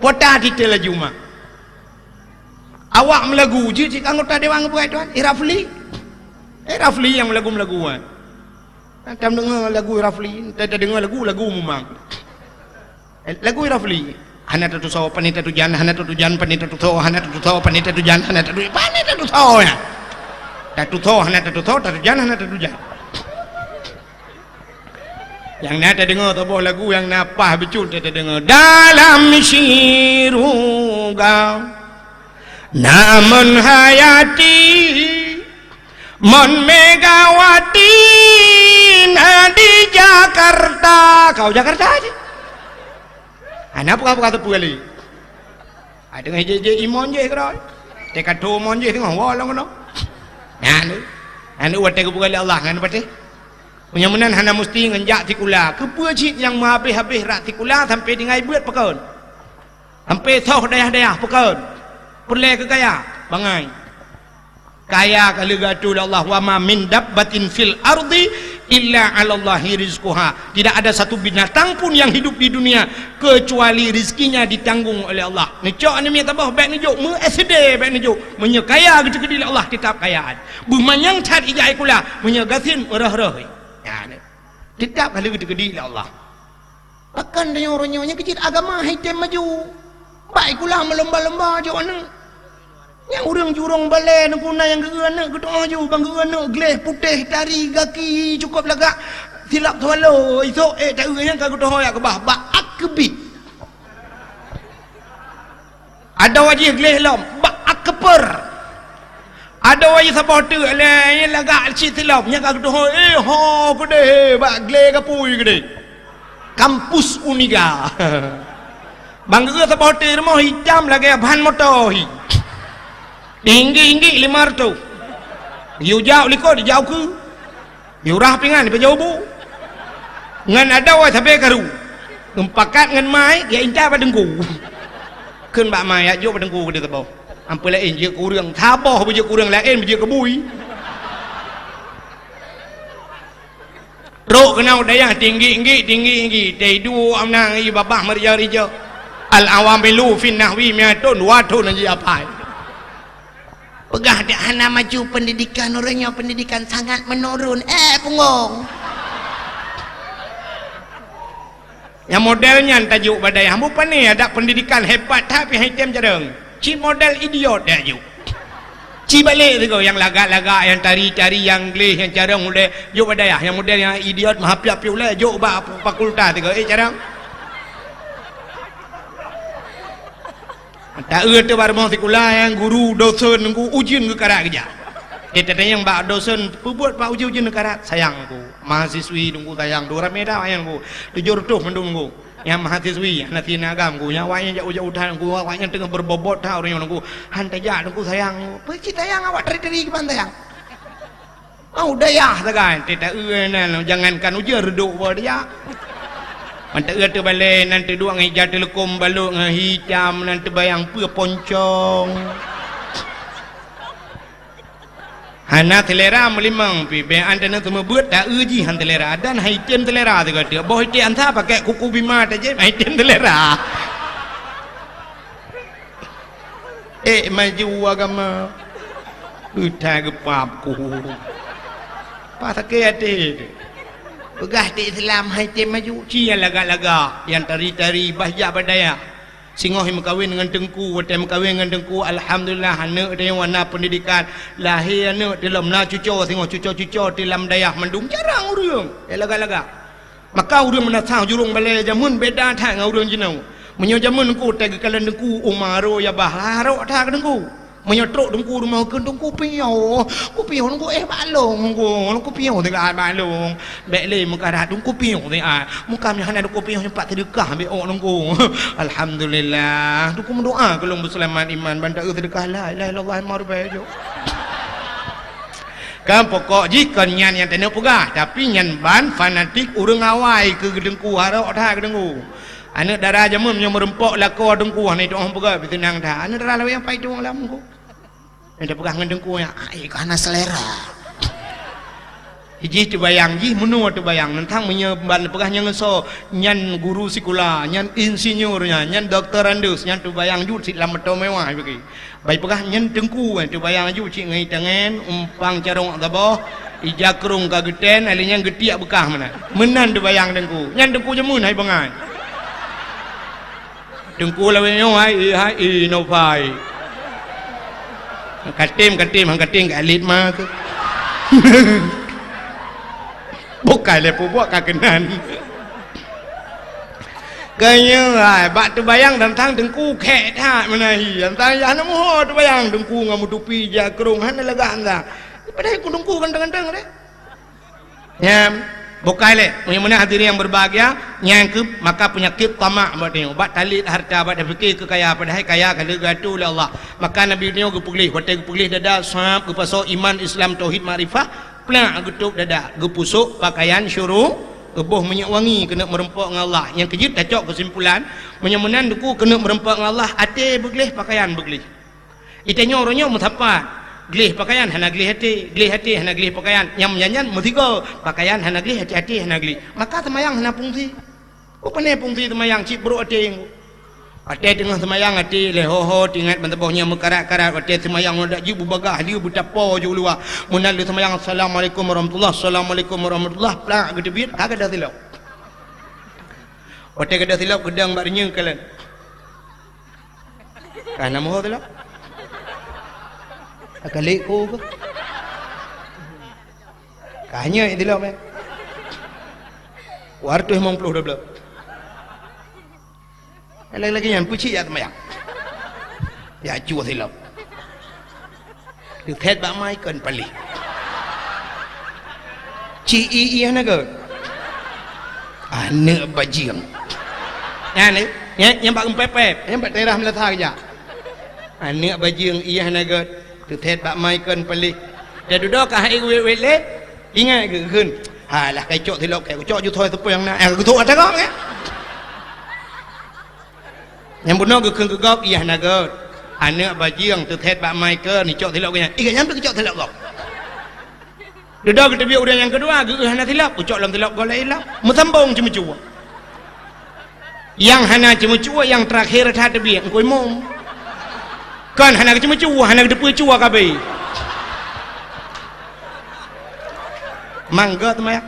pota titel Haji Umar awak melagu je anggota dewan buat tuan Rafli yang melagu tam dengar lagu Rafli tak dengar lagu memang lagu Rafli hana tu saw panita tu jan hana tu jan panita tu saw hana tu saw panita tu jan hana tu panita tu saw ya tu saw hana tu saw tu jan hana tu jan yang nada dengar tabuh lagu yang napah becut kita dengar dalam syirugau namun hayati mon Megawati di Jakarta kau Jakarta aja anak apa kata kali ada dengan je imon je keroi tekat tu mon je tengok wah long no anu wate ku kali Allah kan pati punya menan hana mesti ngenjak tikula kepuji yang habis rak tikula sampai dengan buat pekon sampai soh dayah pekon perle ke kaya bangai kaya kali gatu Allah wa ma min dabbatin fil ardi illa 'ala Allahi rizquha tidak ada satu binatang pun yang hidup di dunia kecuali rizkinya ditanggung oleh Allah ni cok ni minta bah baik ni jok mu SD baik ni jok menyekaya gede-gede Allah tetap kayaan bumanyang cat ijai kula menyegasin urah-urah ya ni tetap kali gede-gede Allah akan dia orangnya kecil agama hitam maju baik kula melomba-lomba jok ana yang urang jurong balai nukuna yang geana gedong aju bang geana geles putih tari gaki cukup lagak silap tualo iso tak yang ka gedong ya ke bah akbit Ada wajib geleh lom bak akbar. Ada wajib supporter le lagak cit lom nya ka tu ho gede bak geleh ka pui gede. Kampus Uniga. Bangga supporter mo hitam lagi ban motor. Tinggi 500. Yu jauh liko di jauh ke. Yu rah pingan di jauh bu. Ngan ada wajib sampai karu. Empakat ngan mai ya inca pada dengku. Keun bak mai ajo pada dengku dia tebau. Ampe lain je kurang thaboh je kurang lain je kebui. Rok kenau daya tinggi. Dai dua amnang i babah marja. Al awamilu fin nahwi mi'atun wa tun ji apai. Pegah dia hana maju pendidikan orangnya pendidikan sangat menurun. Punggung. Yang modelnya tajuk badai hambu pani ada pendidikan hebat tapi hitam jarang. Ci model idiot dah juk. Ci balik tu yang lagak-lagak yang tari-tari yang gleh yang jarang model juk badai yang model yang idiot mahapiap-piap lah juk ba fakultas tu jarang. Tak tu baru mau sekolah yang guru dosen nunggu ujian ke karat kerja. Kita tanya yang bak dosen buat pak ujian ke karat sayang aku. Mahasiswi nunggu sayang 200 meter sayang aku. 700 menunggu. Yang mahasiswi nanti nagam aku. Yang awaknya jauh-jauh dah aku. Awaknya tengah berbobot dah orang yang nunggu. Hantai jah nunggu sayang. Pergi sayang awak teri-teri ke pantai yang. Oh daya tekan. Tidak jangankan ujian reduk buat dia. Mantak tu balik nanti dua ngejah telekom baluk dengan hitam nanti bayang pua poncong. Hana telera melimang pi be anda nanti membuat tak uji han telera dan hitam telera tu kata. Boh hitam anta pakai kuku bima aja hitam telera. Maju agama. Udah gepapku. Pakai hati. Pegah di Islam hitam maju. Cia laga-laga yang tari-tari bahaya badaya. Singoh yang berkahwin dengan tengku, wadah berkahwin dengan tengku. Alhamdulillah anak dia warna pendidikan. Lahir anak dalam nak cucu, singoh cucu dalam dayah mendung jarang urang. Laga-laga. Maka urang menasah jurung balai jamun beda tak dengan urang jenau. Menyo jamun ku tega kalan tengku umaro ya baharo tak tengku. Menyotrok dengku rumah ke dengku piau dengku balong dengku piau dekat balong bele muka dah dengku piau dekat muka ni hana dengku piau sempat sedekah ambil orang dengku alhamdulillah dengku mendoa kalau berselamat iman bandak sedekah la ilaha illallah marbajo kan pokok jika nyan yang tanya pegah tapi nyan ban fanatik urang awai ke dengku harok dah ke dengku anak darah jamun yang merempok lako dengku ni doang pegah betenang dah anak darah lawan yang pai doang lam dengku ada pegang dengan dengku ya karena selera hiji tu bayang ji menua tu bayang nentang menyeban pegahnya ngeso nyan guru sekolah nyan insinyurnya nyan doktor andus nyan tu bayang ju si lam beto mewah bagi baik pegah nyan dengku tu bayang ju cik ngai tangan umpang carong taboh ijakrung kageten alinya getiak bekah mana menan tu bayang dengku nyan dengku jemun hai bangan dengku lawan hai no pai katim ke alit mah ke bukan le buat kakenan kaya bak tu bayang tentang dengku kek tak menahi tentang ya namo tu bayang dengku ngamu tupi jakrung han lega anda padahal ku dengku ganteng-ganteng deh ya bukan le mana hadirin yang berbahagia nyangkup maka penyakit tamak buat dia obat talit harta buat dia fikir kekayaan padahal kaya kalau gatu oleh Allah maka Nabi dia gepulih hotel gepulih dada sahab gepaso iman Islam tauhid makrifah plak getuk dada gepusuk pakaian syuruh geboh minyak wangi kena merempok dengan Allah yang kejut dah cok kesimpulan menyemenan duku kena merempok dengan Allah ate beglih pakaian beglih itanya orangnya muthapat glih pakaian hana glih hati hana glih pakaian yang menyanyan mutiga pakaian hana glih hati hana glih maka semayang hana fungsi upane fungsi semayang cip bro ate tengah semayang ate leho tingat bentebohnya mekarat-karat ate semayang ndak jibu bagah dia butapo ju luar munal semayang assalamualaikum warahmatullah plak gedebit kagak ada silap ate kada silap gedang barnya kalian kana moh silap kali ko ke kanya itu lah men wartu emang puluh double lagi yang puci ya temayang ya chua silap được hết bả mai cần pali chị y nó cơ nửa bà giềng nha này nhé bạn pepe nhé bạn tây ram là thay ya nửa bà giềng y nó cơ được hết bả mai cần pali để được đó cả hai quê lết đi ngay cứ hơn là cái chỗ thì lộc cái chỗ như thôi tôi yang cái thua chắc không nhé yang benar ke ke gop iya naga anak bajiang tu thet bak mai ke ni cok tilap ke ikan nyampe ke cok tilap gop dedah kita biar udah yang kedua ke hana tilap cok dalam tilap golai lah musambung cuma cua yang hana cuma cua yang terakhir tha tebi engkoi mom kan hana cuma cua hana depu cua kabe mangga tu maya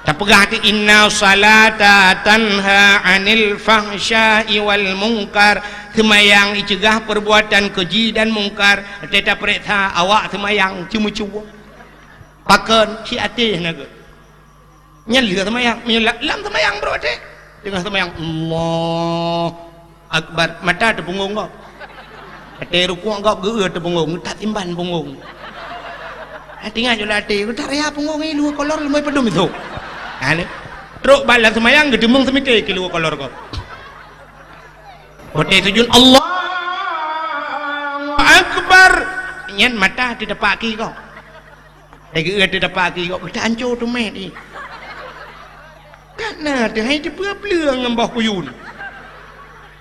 tak pegati inna salata tanha anil fahsya'i wal munkar semayang icegah perbuatan keji dan mungkar tetap perintah awak semayang cuma cua pakan si ati naga nyalira semayang lam semayang bro dek dengan semayang Allah akbar mata terpungung kau ati rukuk kau geur terpungung tak timban pungung tinggal jolah ati tak raya pungung ni lu kolor lumai pedum itu ane truk balik semayang gede mung semike kilo kolor kok hote sujud Allah akbar nyen mata di depak ki kok lagi di depak ki kok kita hancur tu met ni karena dia hai dia ngembah kuyun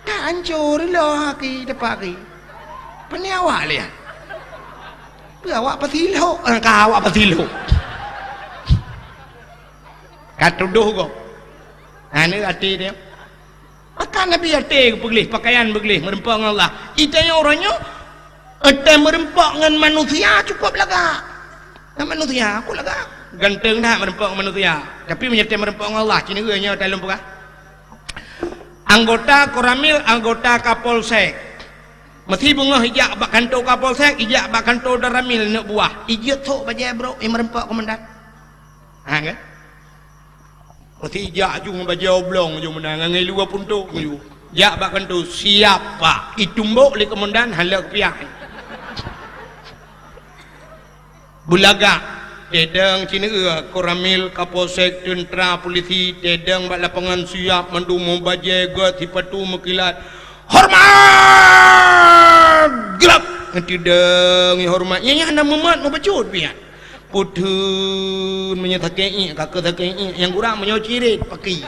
tak hancur lah ki depak ki pani awak lihat awak patilo awak patilo katuduh kok ane hati dia akan Nabi hati beglih pakaian beglih merempak dengan Allah itanya orangnya ada merempak dengan manusia cukup laga dengan manusia aku laga ganteng dah merempak dengan manusia tapi menyertai merempak dengan Allah cina nya dalam pekah anggota Koramil anggota Kapolsek mesti bunga hijak bak kantor Kapolsek hijak bak kantor Daramil nak buah ijat tok bajai bro yang merempak komandan kan mesti jak ju baca oblong ju menang ngai luar pun tu jak bahkan tu siapa itumbuk li komandan halak piak bulaga dedang cina Koramil Kapolsek tentera polisi dedang bak lapangan siap mandu mau baca got hipatu mekilat hormat gelap dedang hormatnya nya anda memat mau bacut piak putun menyatakan kakak takai yang kurang menyocirit pakai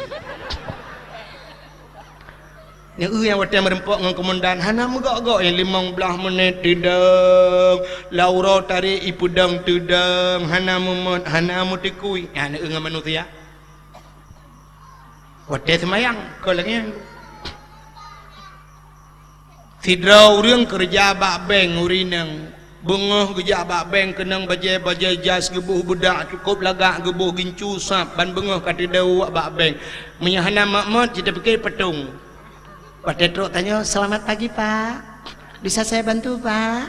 yang waktu merempok dengan komandan hana megak-gak yang 15 menit tidang laura tarik ipudang tidang hana memot hana mutikui hana dengan manusia waktu semayang kau lagi sidrau ring kerja bak beng urinang bengah gejak bak beng kenang bajai jas gebuh budak cukup lagak gebuh gincu sap ban bengah kata dau bak beng menyahana makmud kita fikir petung Pak Tetro tanya selamat pagi Pak bisa saya bantu Pak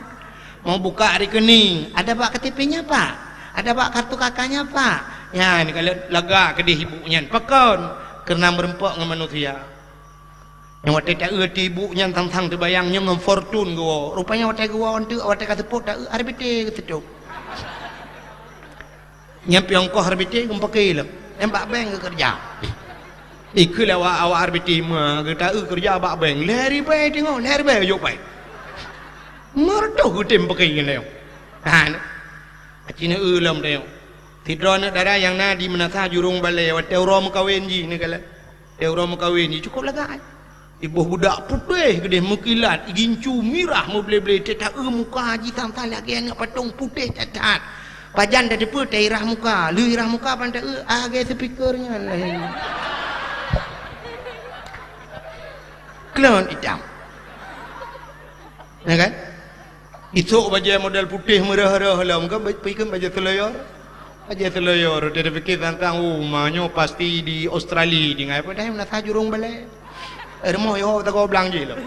mau buka rekening ada Pak KTP-nya Pak ada Pak kartu kakaknya Pak ya ini kalau lagak kedih ibunya pakon kerana merempok dengan manusia yang waktu tak erti ibunya tang-tang terbayangnya dengan fortune gua rupanya waktu gua untuk waktu kata pot tak RBT ketutup nyampe ongkos RBT gua pakai lah embak bank ke kerja ikulah awak RBT mah kita kerja bak bank lari baik tengok lari baik yuk baik merdu kutim pakai ni leong cina ulam dia tidron darah yang nadi menata jurung balai waktu orang kawin ji ni kalau orang kawin ji cukup lagak ibu budak putih gede mukilat gincu mirah mau beli-beli tetak muka haji tam-tam lagi anak patung putih tetat pajan dari putih irah muka lu irah muka pandai agak speakernya lain klon hitam ya kan itu baju model putih merah-merah lah muka pikir baju telayar dia fikir tentang rumahnya pasti di Australia di ngai pada yang nak jurung balai rumah yo tak kau belang je lah.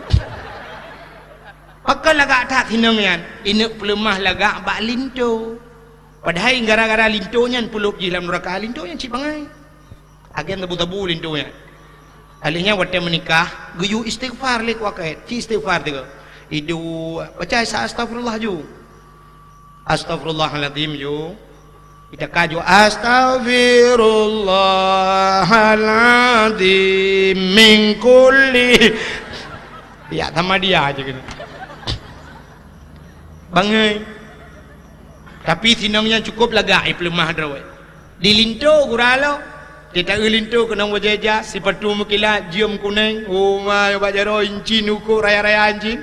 Pakai lagak tak tinangan, ini pelemah lagak bak linto. Padahal gara-gara lintonya pulup je dalam neraka lintonya cip bangai. Agen tabu-tabu lintonya. Alihnya waktu menikah, guyu istighfar lek wakai, ci istighfar tu. Idu baca astagfirullah ju. Astagfirullahaladzim ju. Kita kaju astaghfirullahaladzim min kulli. Ya sama dia aja gitu. Bangai. Tapi sinangnya cukup lagak lemah drawai. Dilinto guralo. Kita gelinto kena wajaja si patu mukila jium kuning. Oh my bajaro incin uku raya-raya anjing.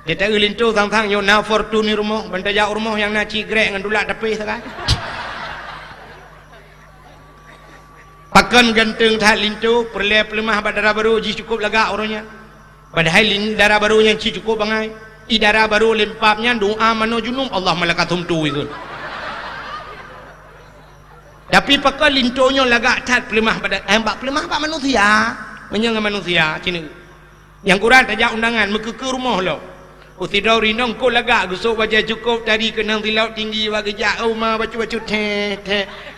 Kita gelinto tang-tang yo na fortune rumah, bantaya rumah yang na cigrek ngan dulak tepi sekarang. Pakan ganteng tak lintu perle pelemah darah baru ji cukup lagak orangnya. Padahal darah barunya ji cukup bangai. I darah baru lempapnya doa mano junum Allah malakatum tu itu. Tapi pakan lintunya lagak tat pelemah pada bak pelemah pak manusia. Menyang manusia cini. Yang kurang tajak undangan muka ke rumah lo. Usidau rinong ko lagak gusuk wajah cukup tadi kenang tilaut tinggi bagi jauh mah bacu-bacu teh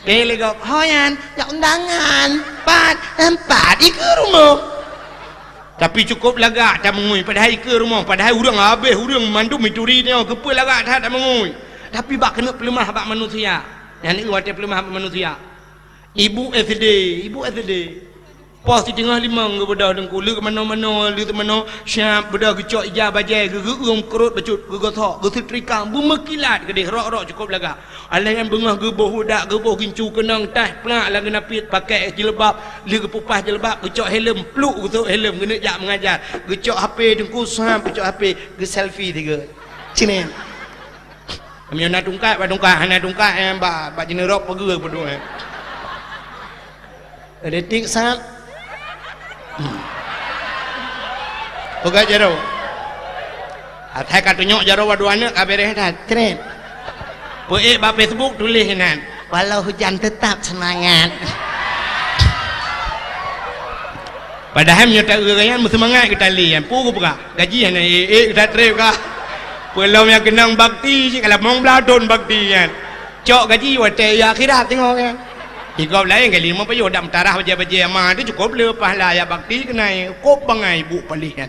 legok hoyan jak undangan 4 ke rumah. Tapi cukup lagak tak mengui padahal ke rumah padahal urang habis urang mandu mituri dia kepa lagak tak mengui. Tapi bak kena pelemah bak manusia. Yang ni wate pelemah bak manusia. Ibu SD pos di tengah limang ke bedah dengku lu ke mana-mana lu ke mana syap bedah gecok ijah bajai gegeum kerut becut gegotok gesetrikang bumekilat ke deh rok-rok cukup laga alai yang bengah geboh hudak geboh gincu kenang tah pelak lah kena pit pakai jilbab lu ke pupah jilbab gecok helm pluk gecok helm kena jak mengajar gecok HP dengku sam gecok HP ge selfie tiga cini kami nak tungkat hana tungkat yang bak jenis rok pegel berdua detik sat Oga jaro. Atai katunyok jaro waduana kabere dah keren. Poe ba Facebook tulis nan. Walau hujan tetap semangat. Padahal nyata gerayan semangat kita lian. Pu buka. Gaji hana kita trip ka. Pulau yang kenang bakti si kalau mau beladon bakti kan. Cok gaji wate ya akhirat tengok kan. Hingga lain kali mau pergi dak mentarah baja-baja mah tu cukup le pahala ya bakti kenai kop bangai bu palihan.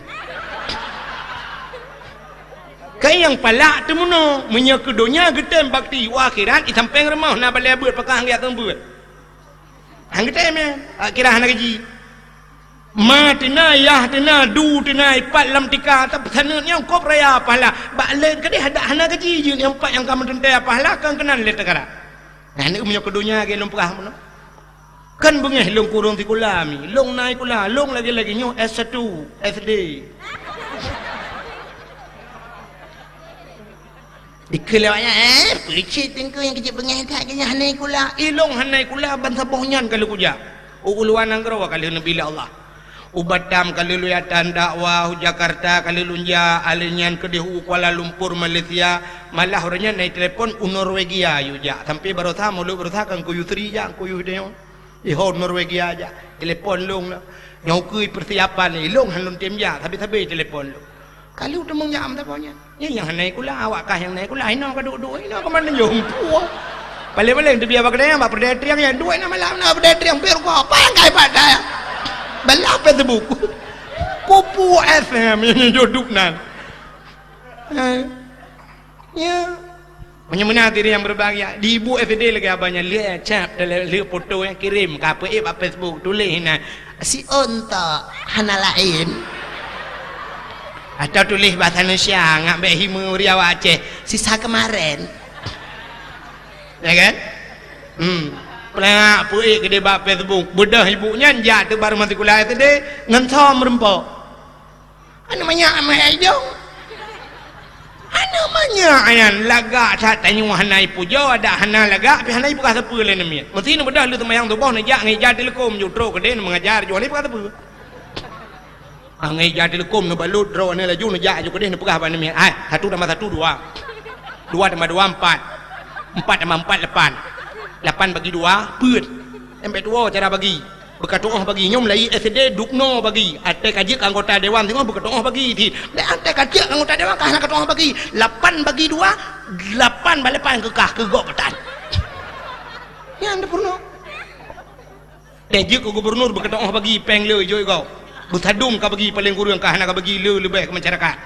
Kai yang palak tu mono menya kedonya getem bakti wa akhirat i sampeng remah na balai beut pakah ngiat tembut. Hang getem ya akhirat hana gaji. Ma tina yah tina du tina ipat lam tika tak sana yang kop raya pahala. Bak len kadih ada hana gaji je yang empat yang kamu tentai pahala kan kenan le takara. Nah ni umnya kedunya ke long perah mana? Kan bengeh long kurung ti kulami, long naik kula, long lagi nyo S1, SD. Dikelawanya percik tengku yang kecil bengeh tak kena hanai kula. Ilong hanai kula bangsa bohnyan kalau kuja. Uluan angkro kalau nabila Allah. Ubatam kalau luyatan dakwah Jakarta kalau lunja alinyan kedih Kuala Lumpur Malaysia malah orangnya naik telefon Norwegia yuja sampai baru tahu mulu baru tahu kan kuyu tri ja kuyu deo iho Norwegia aja telepon long lah nyokui persiapan ni long halun tim ja tapi telepon long kalau udah mengjam teleponnya ni yang naik kula awak kah yang naik kula ino ka duk ino ka man nyong tua paling-paling tu biar bakdaya mak perdaya triang yang dua nama malam na perdaya triang per ko pangkai pada balap itu buku Kopu FM ini joduk nan ya menyemena diri yang berbahagia di ibu FD lagi abangnya lihat cap lihat foto yang kirim ke apa Facebook tulis nah si onta hana lain atau tulis bahasa Indonesia ngambil himu Riau Aceh sisa kemarin ya kan pelak puik ke dia bak Facebook bedah ibunya njak tu baru mati kuliah tadi ngentom rempok namanya amai jong namanya ayan lagak tak tanya hanai pujo ada hana lagak tapi hanai bukan siapa lain namanya mesti ni bedah lu temayang tu bawah nejak ngejar telekom jutro ke dia mengajar jual ni bukan siapa ngejar telekom nu balut draw ni laju nejak ju ke dia bukan apa namanya satu tambah satu dua tambah dua empat tambah empat 8 bagi 2 put sampai 2 cara bagi berkatoh bagi nyom lai SD dukno bagi ate kajik anggota dewan tengok berkatoh bagi ti ate kajik anggota dewan kah nak katoh bagi 8 bagi 2 8 balapan kekah ke gok petan ya anda purno kajik ke gubernur berkatoh bagi peng le joi kau bertadung ka bagi paling kurang kah nak bagi le lebih ke masyarakat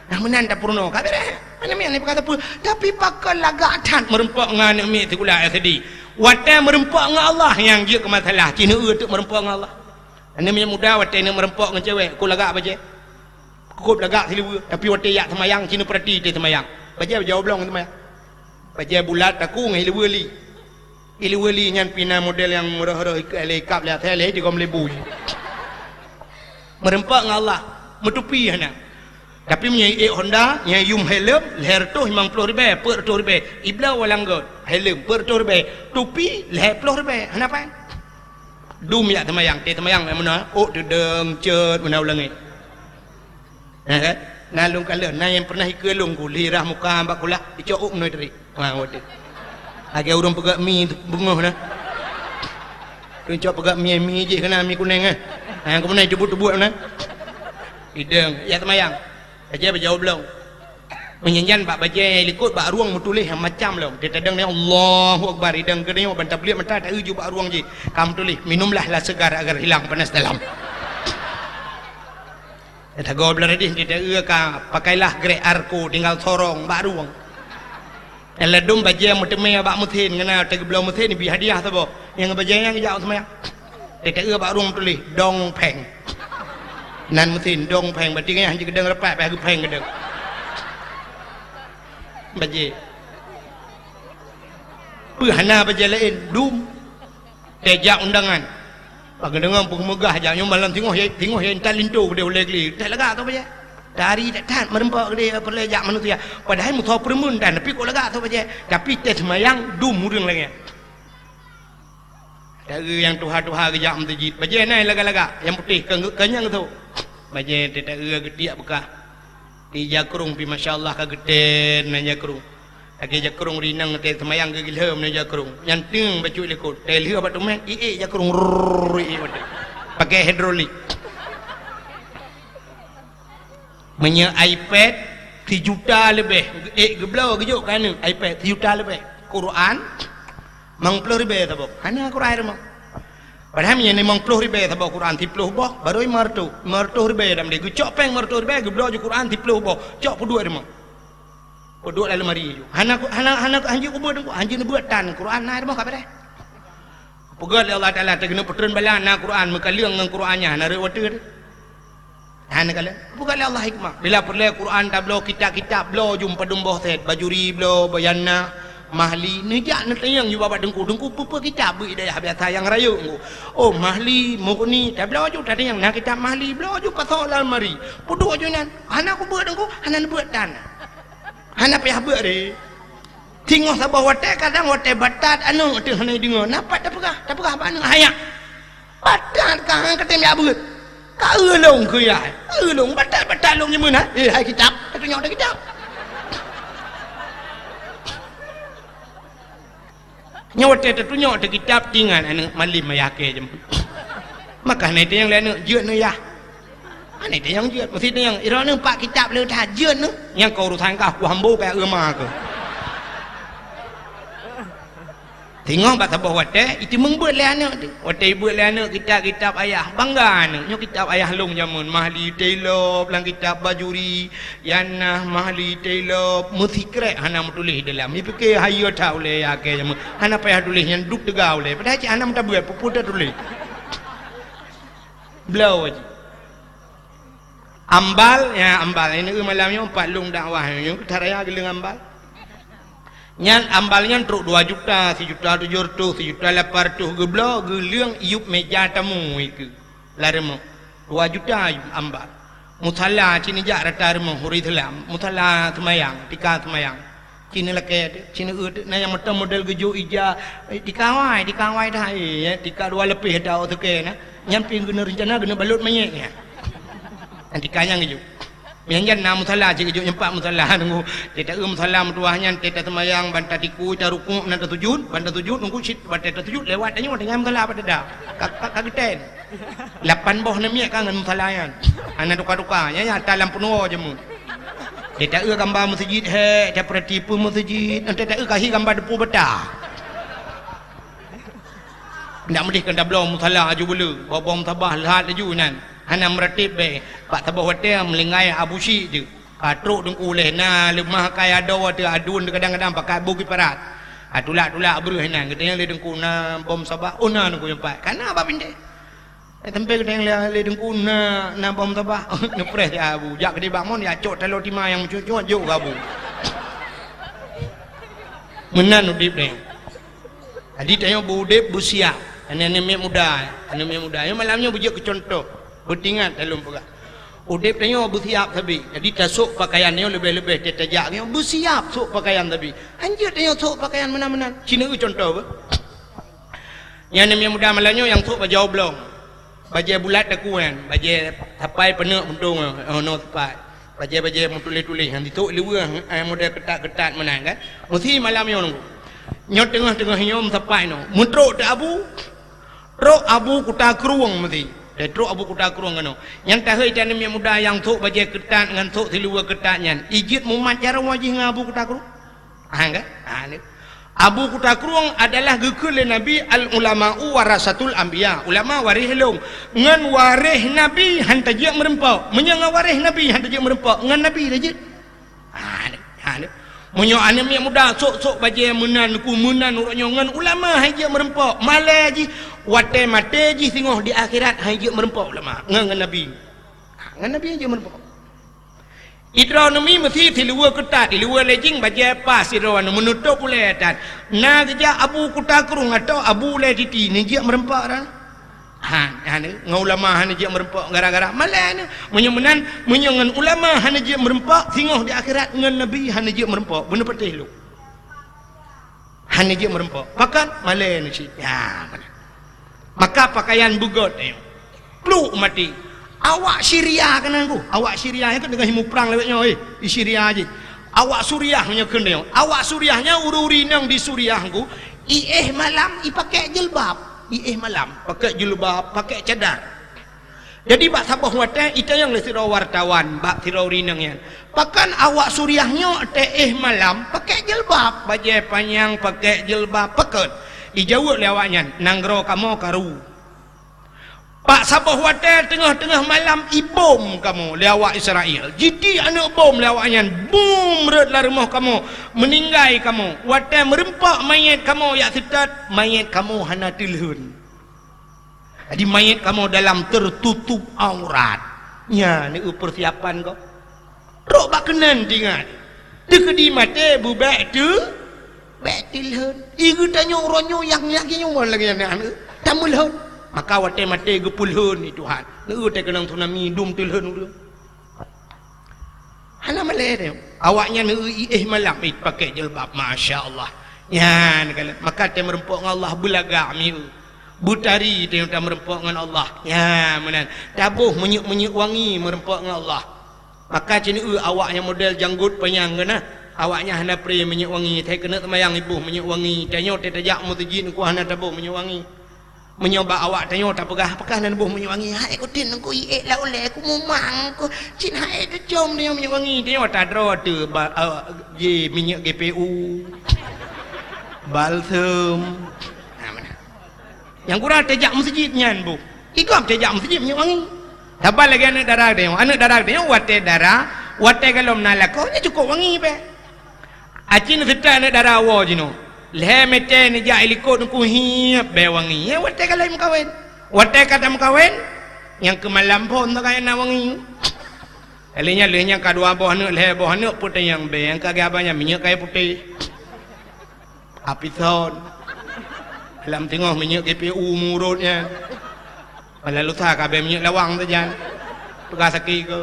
Nah menan tak purno. Kabeh mana mi ni berkata pun tapi pakal lagak tan merempak dengan mi tikula tadi. Watan merempak dengan Allah yang dia ke masalah. Cina tu merempak dengan Allah. Ane mi muda watan ni merempak dengan cewek. Ku lagak baje. Ku lagak silu tapi watan yak semayang Cina perhati dia semayang. Baje jawab belong semayang. Baje bulat aku ngai leweli. Ileweli nyan pina model yang murah-murah ikap lihat tele juga melebu. Merempak dengan Allah. Metupi hana. Tapi punya Honda yang yum helm leher tu 50,000 per 20,000 ibla walanggot helm per 20,000 tupi leher 10,000 kenapa dum ya temayang mana oh dedeng cet mana ulangi kan nalung kala na yang pernah ikelung ku lirah muka mbak kula dicok noi tadi ha wate age urang pegak mi bungoh na tu pegak mi je kena mi kuning yang kemudian tebut-tebut na ideng ya temayang baca berjawab belum menyanyian bak baca likut bak ruang mutulis yang macam belum dia tadang ni Allahu Akbar idang ke ni bantah belit mentah tak uju bak ruang je kamu tulis minumlah lah segar agar hilang panas dalam dia gol belah tadi dia ka pakailah grek arko tinggal sorong bak ruang eladum baca muteme bak muthin kena teg belum muthin ni bi hadiah tu bo yang baca yang jauh semaya dia bak ruang tulis dong peng nan mesin dong peng berarti kan hanya kedeng repat peh peng kedeng baje hana baje lain dum tejak undangan bagi dengar pun megah aja nyom malam tengok yang talinto dia boleh geli tak lega tu baje dari tak tan merempak dia perlejak manusia padahal muthau permun dan tapi kok lega tu baje tapi teh semayang dum murung lagi dari yang tuha-tuha kejak masjid baje nai lega-lega yang putih kenyang tu baje tidak gediak bekah di jakrung pi masyaallah ka geden na jakrung lagi jakrung rinang te semayang ke gilhem na jakrung nyanting baju lekut tel heu batu men jakrung pakai hidrolik punya iPad 3 juta lebih geblau gejuk kan iPad 3 juta lebih Quran mang 10,000 tabok hanya Quran mah padahal yang 50,000 tabok Quran 30 boh baru martu ribe dalam dia cok peng martu ribe geblau je Quran 30 boh cok puduk dia mah puduk dalam lemari ju hana anjing kubur dengku anjing buat tan Quran na mah kabe dah pegat Allah Taala tegena petren balan na Quran mekaliang dengan Qurannya na rewate hana kala pegat Allah hikmah bila perle Quran tablo kitab-kitab blo jumpa dumboh set bajuri blo bayanna mahli ni jak nak tayang you babat dengku apa kitab bui dah biasa yang raya oh mahli mukni tak belaw ju tak yang nak kitab mahli belaw ju pasal almari puduk ju nan hana aku buat dengku hana buat tan hana payah buat de tengok sabah wate kadang wate batat anu tu hana dengar napat tak pegah mana hayak batat kang ketem ya buat ka elong ke ya elong batat long ni mana hai kitab tak tengok ada kitab nyawat tu nyawat kitab tinggal anak malim mayake je maka ni yang lain jeut nu ya ani yang jeut mesti yang ira nu pak kitab le tha jeut nu yang kau urusan kah ku hambo ka euma ke tengok bat sabah wate itu membuat le anak tu wate buat le anak kitab ayah bangga anak nyo kitab ayah long jamun mahli tailor lang kitab bajuri yanah mahli tailor musikrek hana tulis dalam ni fikir hayo ta oleh ya ke jamun hana payah tulis yang duk tegau oleh padahal cik hana minta buat puputa tulis blau aja ambal ini malamnya 4 lung dakwah nyo taraya geleng ambal nyan ambalnya truk 2 juta 1 juta 700 1 juta 800 geblo geliang iup meja tamu iku laremo 2 juta ambal musalla cini jak rata remo huri thelam musalla semayang tika semayang cini leke cini na yang model geju ija dikawai dah ya tika 2 lebih dah oke na nyampi guna rencana guna balut mayek ya nanti kanyang geju yang na musalla je gejuk nyempak musalla nunggu tidak musalla mutuahnya tidak semayang bantah tiku taruku nan sujud bantah sujud nunggu sit bantah sujud lewat tanya dengan musalla pada dah kagiten 8 boh namiak kangen musallayan ana duka-duka nya dalam penuh je mu tidak gambar masjid he dia perhati pun masjid nanti tidak kasih gambar depu betah ndak mesti kena belum musalla aju bulu bawa musabah lahat aju nan hana meratib be pak tabah hotel melingai abusi je Truk dengku leh na lemah kaya ada tu adun kadang-kadang pakai bugi parat. Tulak-tulak beruh hinan kita yang le dengku na bom sabak una dengku empat. Kana apa pinde? Tempe kita yang le dengku na bom sabak. Nepres dia abu. Jak gede bangun dia cok telur timah yang mencucuk jauh abu. Menan udip deh. Tadi tanya budip busiap. Anak-anak muda. Yang malamnya bujak ke contoh. Bertingat dalam pegak. Udip tanya busiap tapi. Jadi tasuk pakaiannya lebih-lebih tetajak. Busiap sok pakaian tapi. Anjir tanya sok pakaian mana-mana. Cina ke contoh apa? Yang anak muda malamnya yang sok baju oblong. Baju bulat takuan. Baju tapai penuh untung. No tapai. Baju tulis-tulis. Nanti tok luar model ketat-ketat mana kan. Mesti malamnya nunggu. Nyot tengah-tengah nyom tapai no. Muntruk tak abu. Truk abu kuta keruang mesti. Truk abu kuta keruang kan. Yang tahu jangan yang muda yang tok baju ketat dengan tok luar ketatnya. Ijit mumat cara wajih dengan abu kuta keruang. Kan? Abu kuta keruang adalah gekul Nabi al-ulama'u warasatul anbiya. Ulama warih long. Ngan warih Nabi hantar je merempak. Menyang warih Nabi hantar je merempak. Ngan Nabi saja. Menyo anak muda sok-sok baju menan ku menan urutnya ngan ulama haji merempak. Malah ji wate mate ji singoh di akhirat haji merempak ulama. Ngan Nabi. Ngan Nabi haji merempak. Idra nami mesti di luar ketat, di luar lejing baju pas idra menutup boleh dan. Na kerja abu kuta kerung atau abu le titi ni dia merempak dah. Ulama hanya dia merempak gara-gara malah ni menyemenan menyengan ulama hanya dia merempak singoh di akhirat dengan Nabi hanya dia merempak benar betul lu hanya dia merempak pakan malah ni sih ya maka pakaian bugot peluk mati awak Syria kan aku awak Syria itu dengan himu perang lewatnya di Syria aja awak Suriah punya kena awak Suriahnya uri-uri nang di Suriah aku malam pakai jilbab malam pakai jilbab pakai cadar jadi bak sabah wate itu yang lesiro wartawan bak tirori nangyan pakan awak Suriahnya malam pakai jilbab baju panjang pakai jilbab pakai dijawab lewatnya nanggro kamu karu pak sabah wate tengah-tengah malam ibom kamu lewat Israel jadi anak bom lewatnya boom red lah rumah kamu meninggai kamu wate merempak mayat kamu ya sitat mayat kamu hana tilhun jadi mayat kamu dalam tertutup aurat ya ni persiapan kau rok bak kenan tinggal dekedi mate bubek tu bek tilhun igu tanya oronyo yang lagi nyuman lagi anak tamulhun maka wate mate gepulhun ni Tuhan lu te kenang tsunami dum tilhun dulu hana malere awaknya nu malam pakai jilbab masya-Allah ya maka te merempok dengan Allah belaga mi butari te merempok dengan Allah ya menan tabuh menyuk-menyuk wangi merempok dengan Allah maka cini awaknya model janggut panjang kana awaknya hana pre menyuk wangi te kena temayang ibu menyuk wangi tanyo te tajak mutajin ku hana tabuh menyuk wangi menyoba awak tanya tak pegah dan buh menyewangi hai aku tin aku lah oleh aku mumang aku cin hai tu jom dia menyewangi dia tak ada tu minyak GPU balsam mana yang kurang tejak masjidnya bu ikam tejak masjid menyewangi tabal lagi anak darah dia wate kalau menalak kau ni cukup wangi pe acin serta anak darah awak jino leh mete ni ja ilikut ku hiap be wangi ya wate kalau kawin wate kata kawin yang ke malam pun tak kaya nak wangi lehnya kadua boh anak leh boh anak putih yang be yang kagak abahnya minyak kaya putih apison dalam tengah minyak GPU murutnya malah lutar kabeh minyak lawang tu jan pegas sakit ke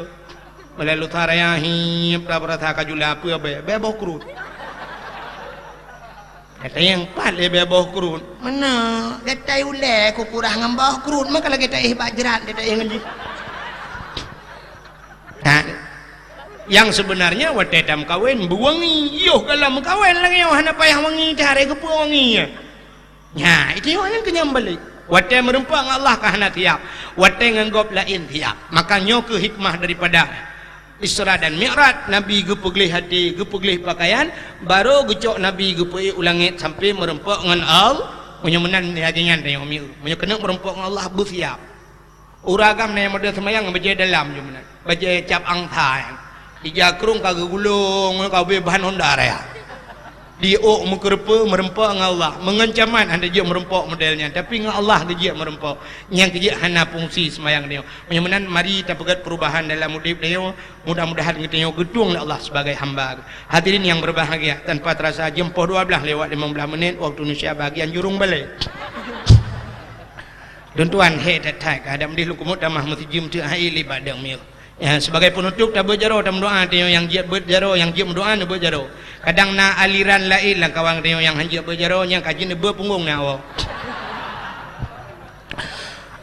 malah lutar raya hiap dah berata kajula apa be boh kerut kata yang pale beboh kurun mana kata ule aku kurang ngambah kurun maka lagi tak jerat kata yang ngeji yang sebenarnya wate dam kawin buwangi yoh kalau mengkawin lagi yang hana payah wangi cari ke wangi ya itu yang kenyam balik wate merempak Allah ke hana tiap wate nganggop lain tiap makanya ke hikmah daripada Isra dan Mi'raj Nabi gepeglih hati gepeglih pakaian baru gecok Nabi gepei ulangit sampai merempok dengan Allah punya menan hajian tanya umi punya kena merempok dengan Allah bersiap uragam yang model semayang baca dalam je menan baca cap angta Dijakrung kagak gulung kau bebahan ondar ya. Diok mukerpa merempak dengan Allah. Mengancaman anda dia merempak modelnya. Tapi dengan Allah dia merempak. Yang dia hana fungsi semayang dia. Mudah-mudahan mari kita pegat perubahan dalam hidup dia. Mudah-mudahan kita gedung oleh Allah sebagai hamba. Hadirin yang berbahagia. Tanpa terasa jam 12 lewat 15 menit. Waktu Indonesia bagian jurung balik. Dan tuan tatak ada mendih lukumut tamah mesti jim tu hai li badang mil. Ya, sebagai penutup tak berjaro tak berdoa tengok yang jiat berjaro yang jiat berdoa nak berjaro. Kadang na aliran lain lah kawan tengok yang hanjat berjaro yang kaji ne berpunggung na awak.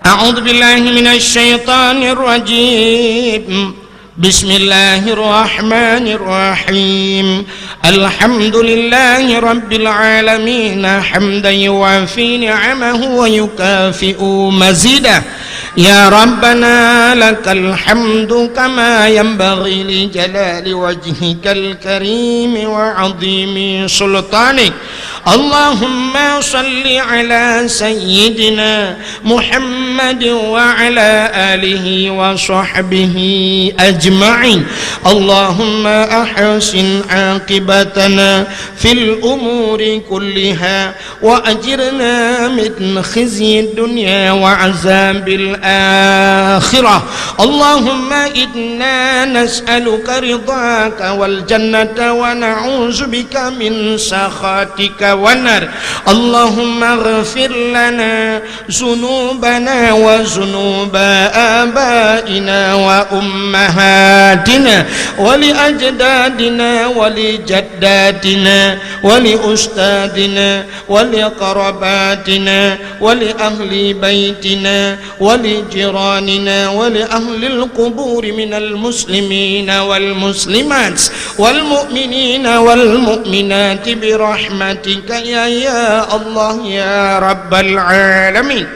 A'udzu billahi minasy syaithanir rajim. Bismillahirrahmanirrahim. Alhamdulillahi rabbil alamin hamdan yuwafi ni'amahu wa yukafi'u mazidah. Ya Rabbana lakal hamdu kama yanbaghi li jalali wajhikal karim wa 'azimi sultanik. Allahumma salli ala sayyidina Muhammad wa ala alihi wa sahbihi ajma'in. Allahumma ahsin aqibatana fil umuri kulliha wa ajirna min khizyi dunya wa azabil akhirah. Allahumma inna nas'aluka ridhaka wal jannata wa na'udzu bika min sakhatika wan nar. Allahumma ighfir lana dzunubana wa dzunuba abaina wa ummahatina wa li ajdadina wa li jaddatina wa li ustadina wa li qarabatina wa li ahli baitina wa li jiranina wa li ahli al-qubur minal muslimina wal muslimat wal mu'minina wal mu'minat bi rahmatika ya Allah ya rabbal alamin.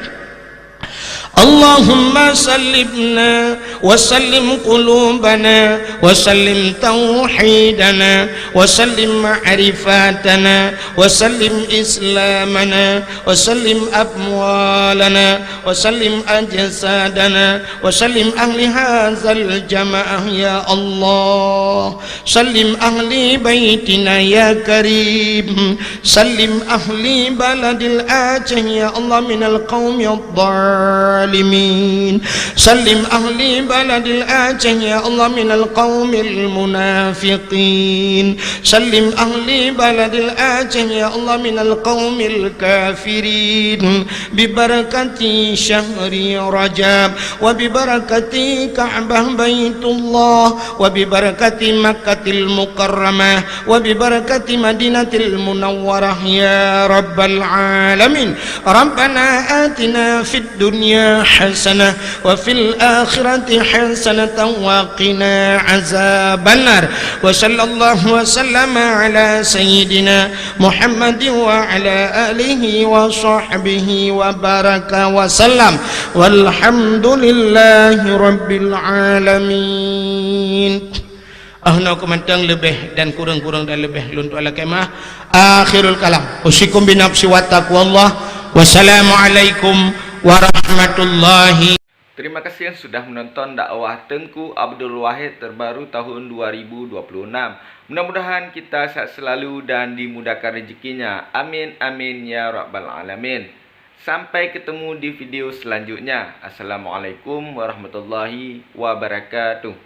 Allahumma sallimna wa sallim qulubana wa sallim tauhidana wa sallim ma'rifatana wa sallim islamana wa sallim amwalana wa sallim ajsadana wa sallim ahli hadzal jamaah ya Allah. Sallim ahli baitina ya karim. Sallim ahli baladil Aceh ya Allah minal qaumi ad-dhalin. Salim ahli baladil Aceh ya Allah minal qaumil munafiqin. Salim ahli baladil Aceh ya Allah minal qaumil kafirin. Bibarakati syahri Rajab wa bibarakati Ka'bah Baitullah wa bibarakati Makkatil Mukarramah wa bibarakati Madinatil Munawwarah ya Rabbal Alamin. Rabbana atina fid dunya hasanah wa fil akhirati hasanatan wa qina azabannar. Wa sallallahu wa sallama ala sayyidina Muhammadin wa ala alihi wa sahbihi wa baraka wa sallam. Walhamdulillahi rabbil alamin. Ahna kumantang lebih dan kurang-kurang dan lebih luntu ala kemah. Akhirul kalam. Usikum binafsi wa taqwallah. Wassalamualaikum warahmatullahi. Terima kasih yang sudah menonton dakwah Tengku Abdul Wahid terbaru tahun 2026. Mudah-mudahan kita sehat selalu dan dimudahkan rezekinya. Amin amin ya rabbal alamin. Sampai ketemu di video selanjutnya. Assalamualaikum warahmatullahi wabarakatuh.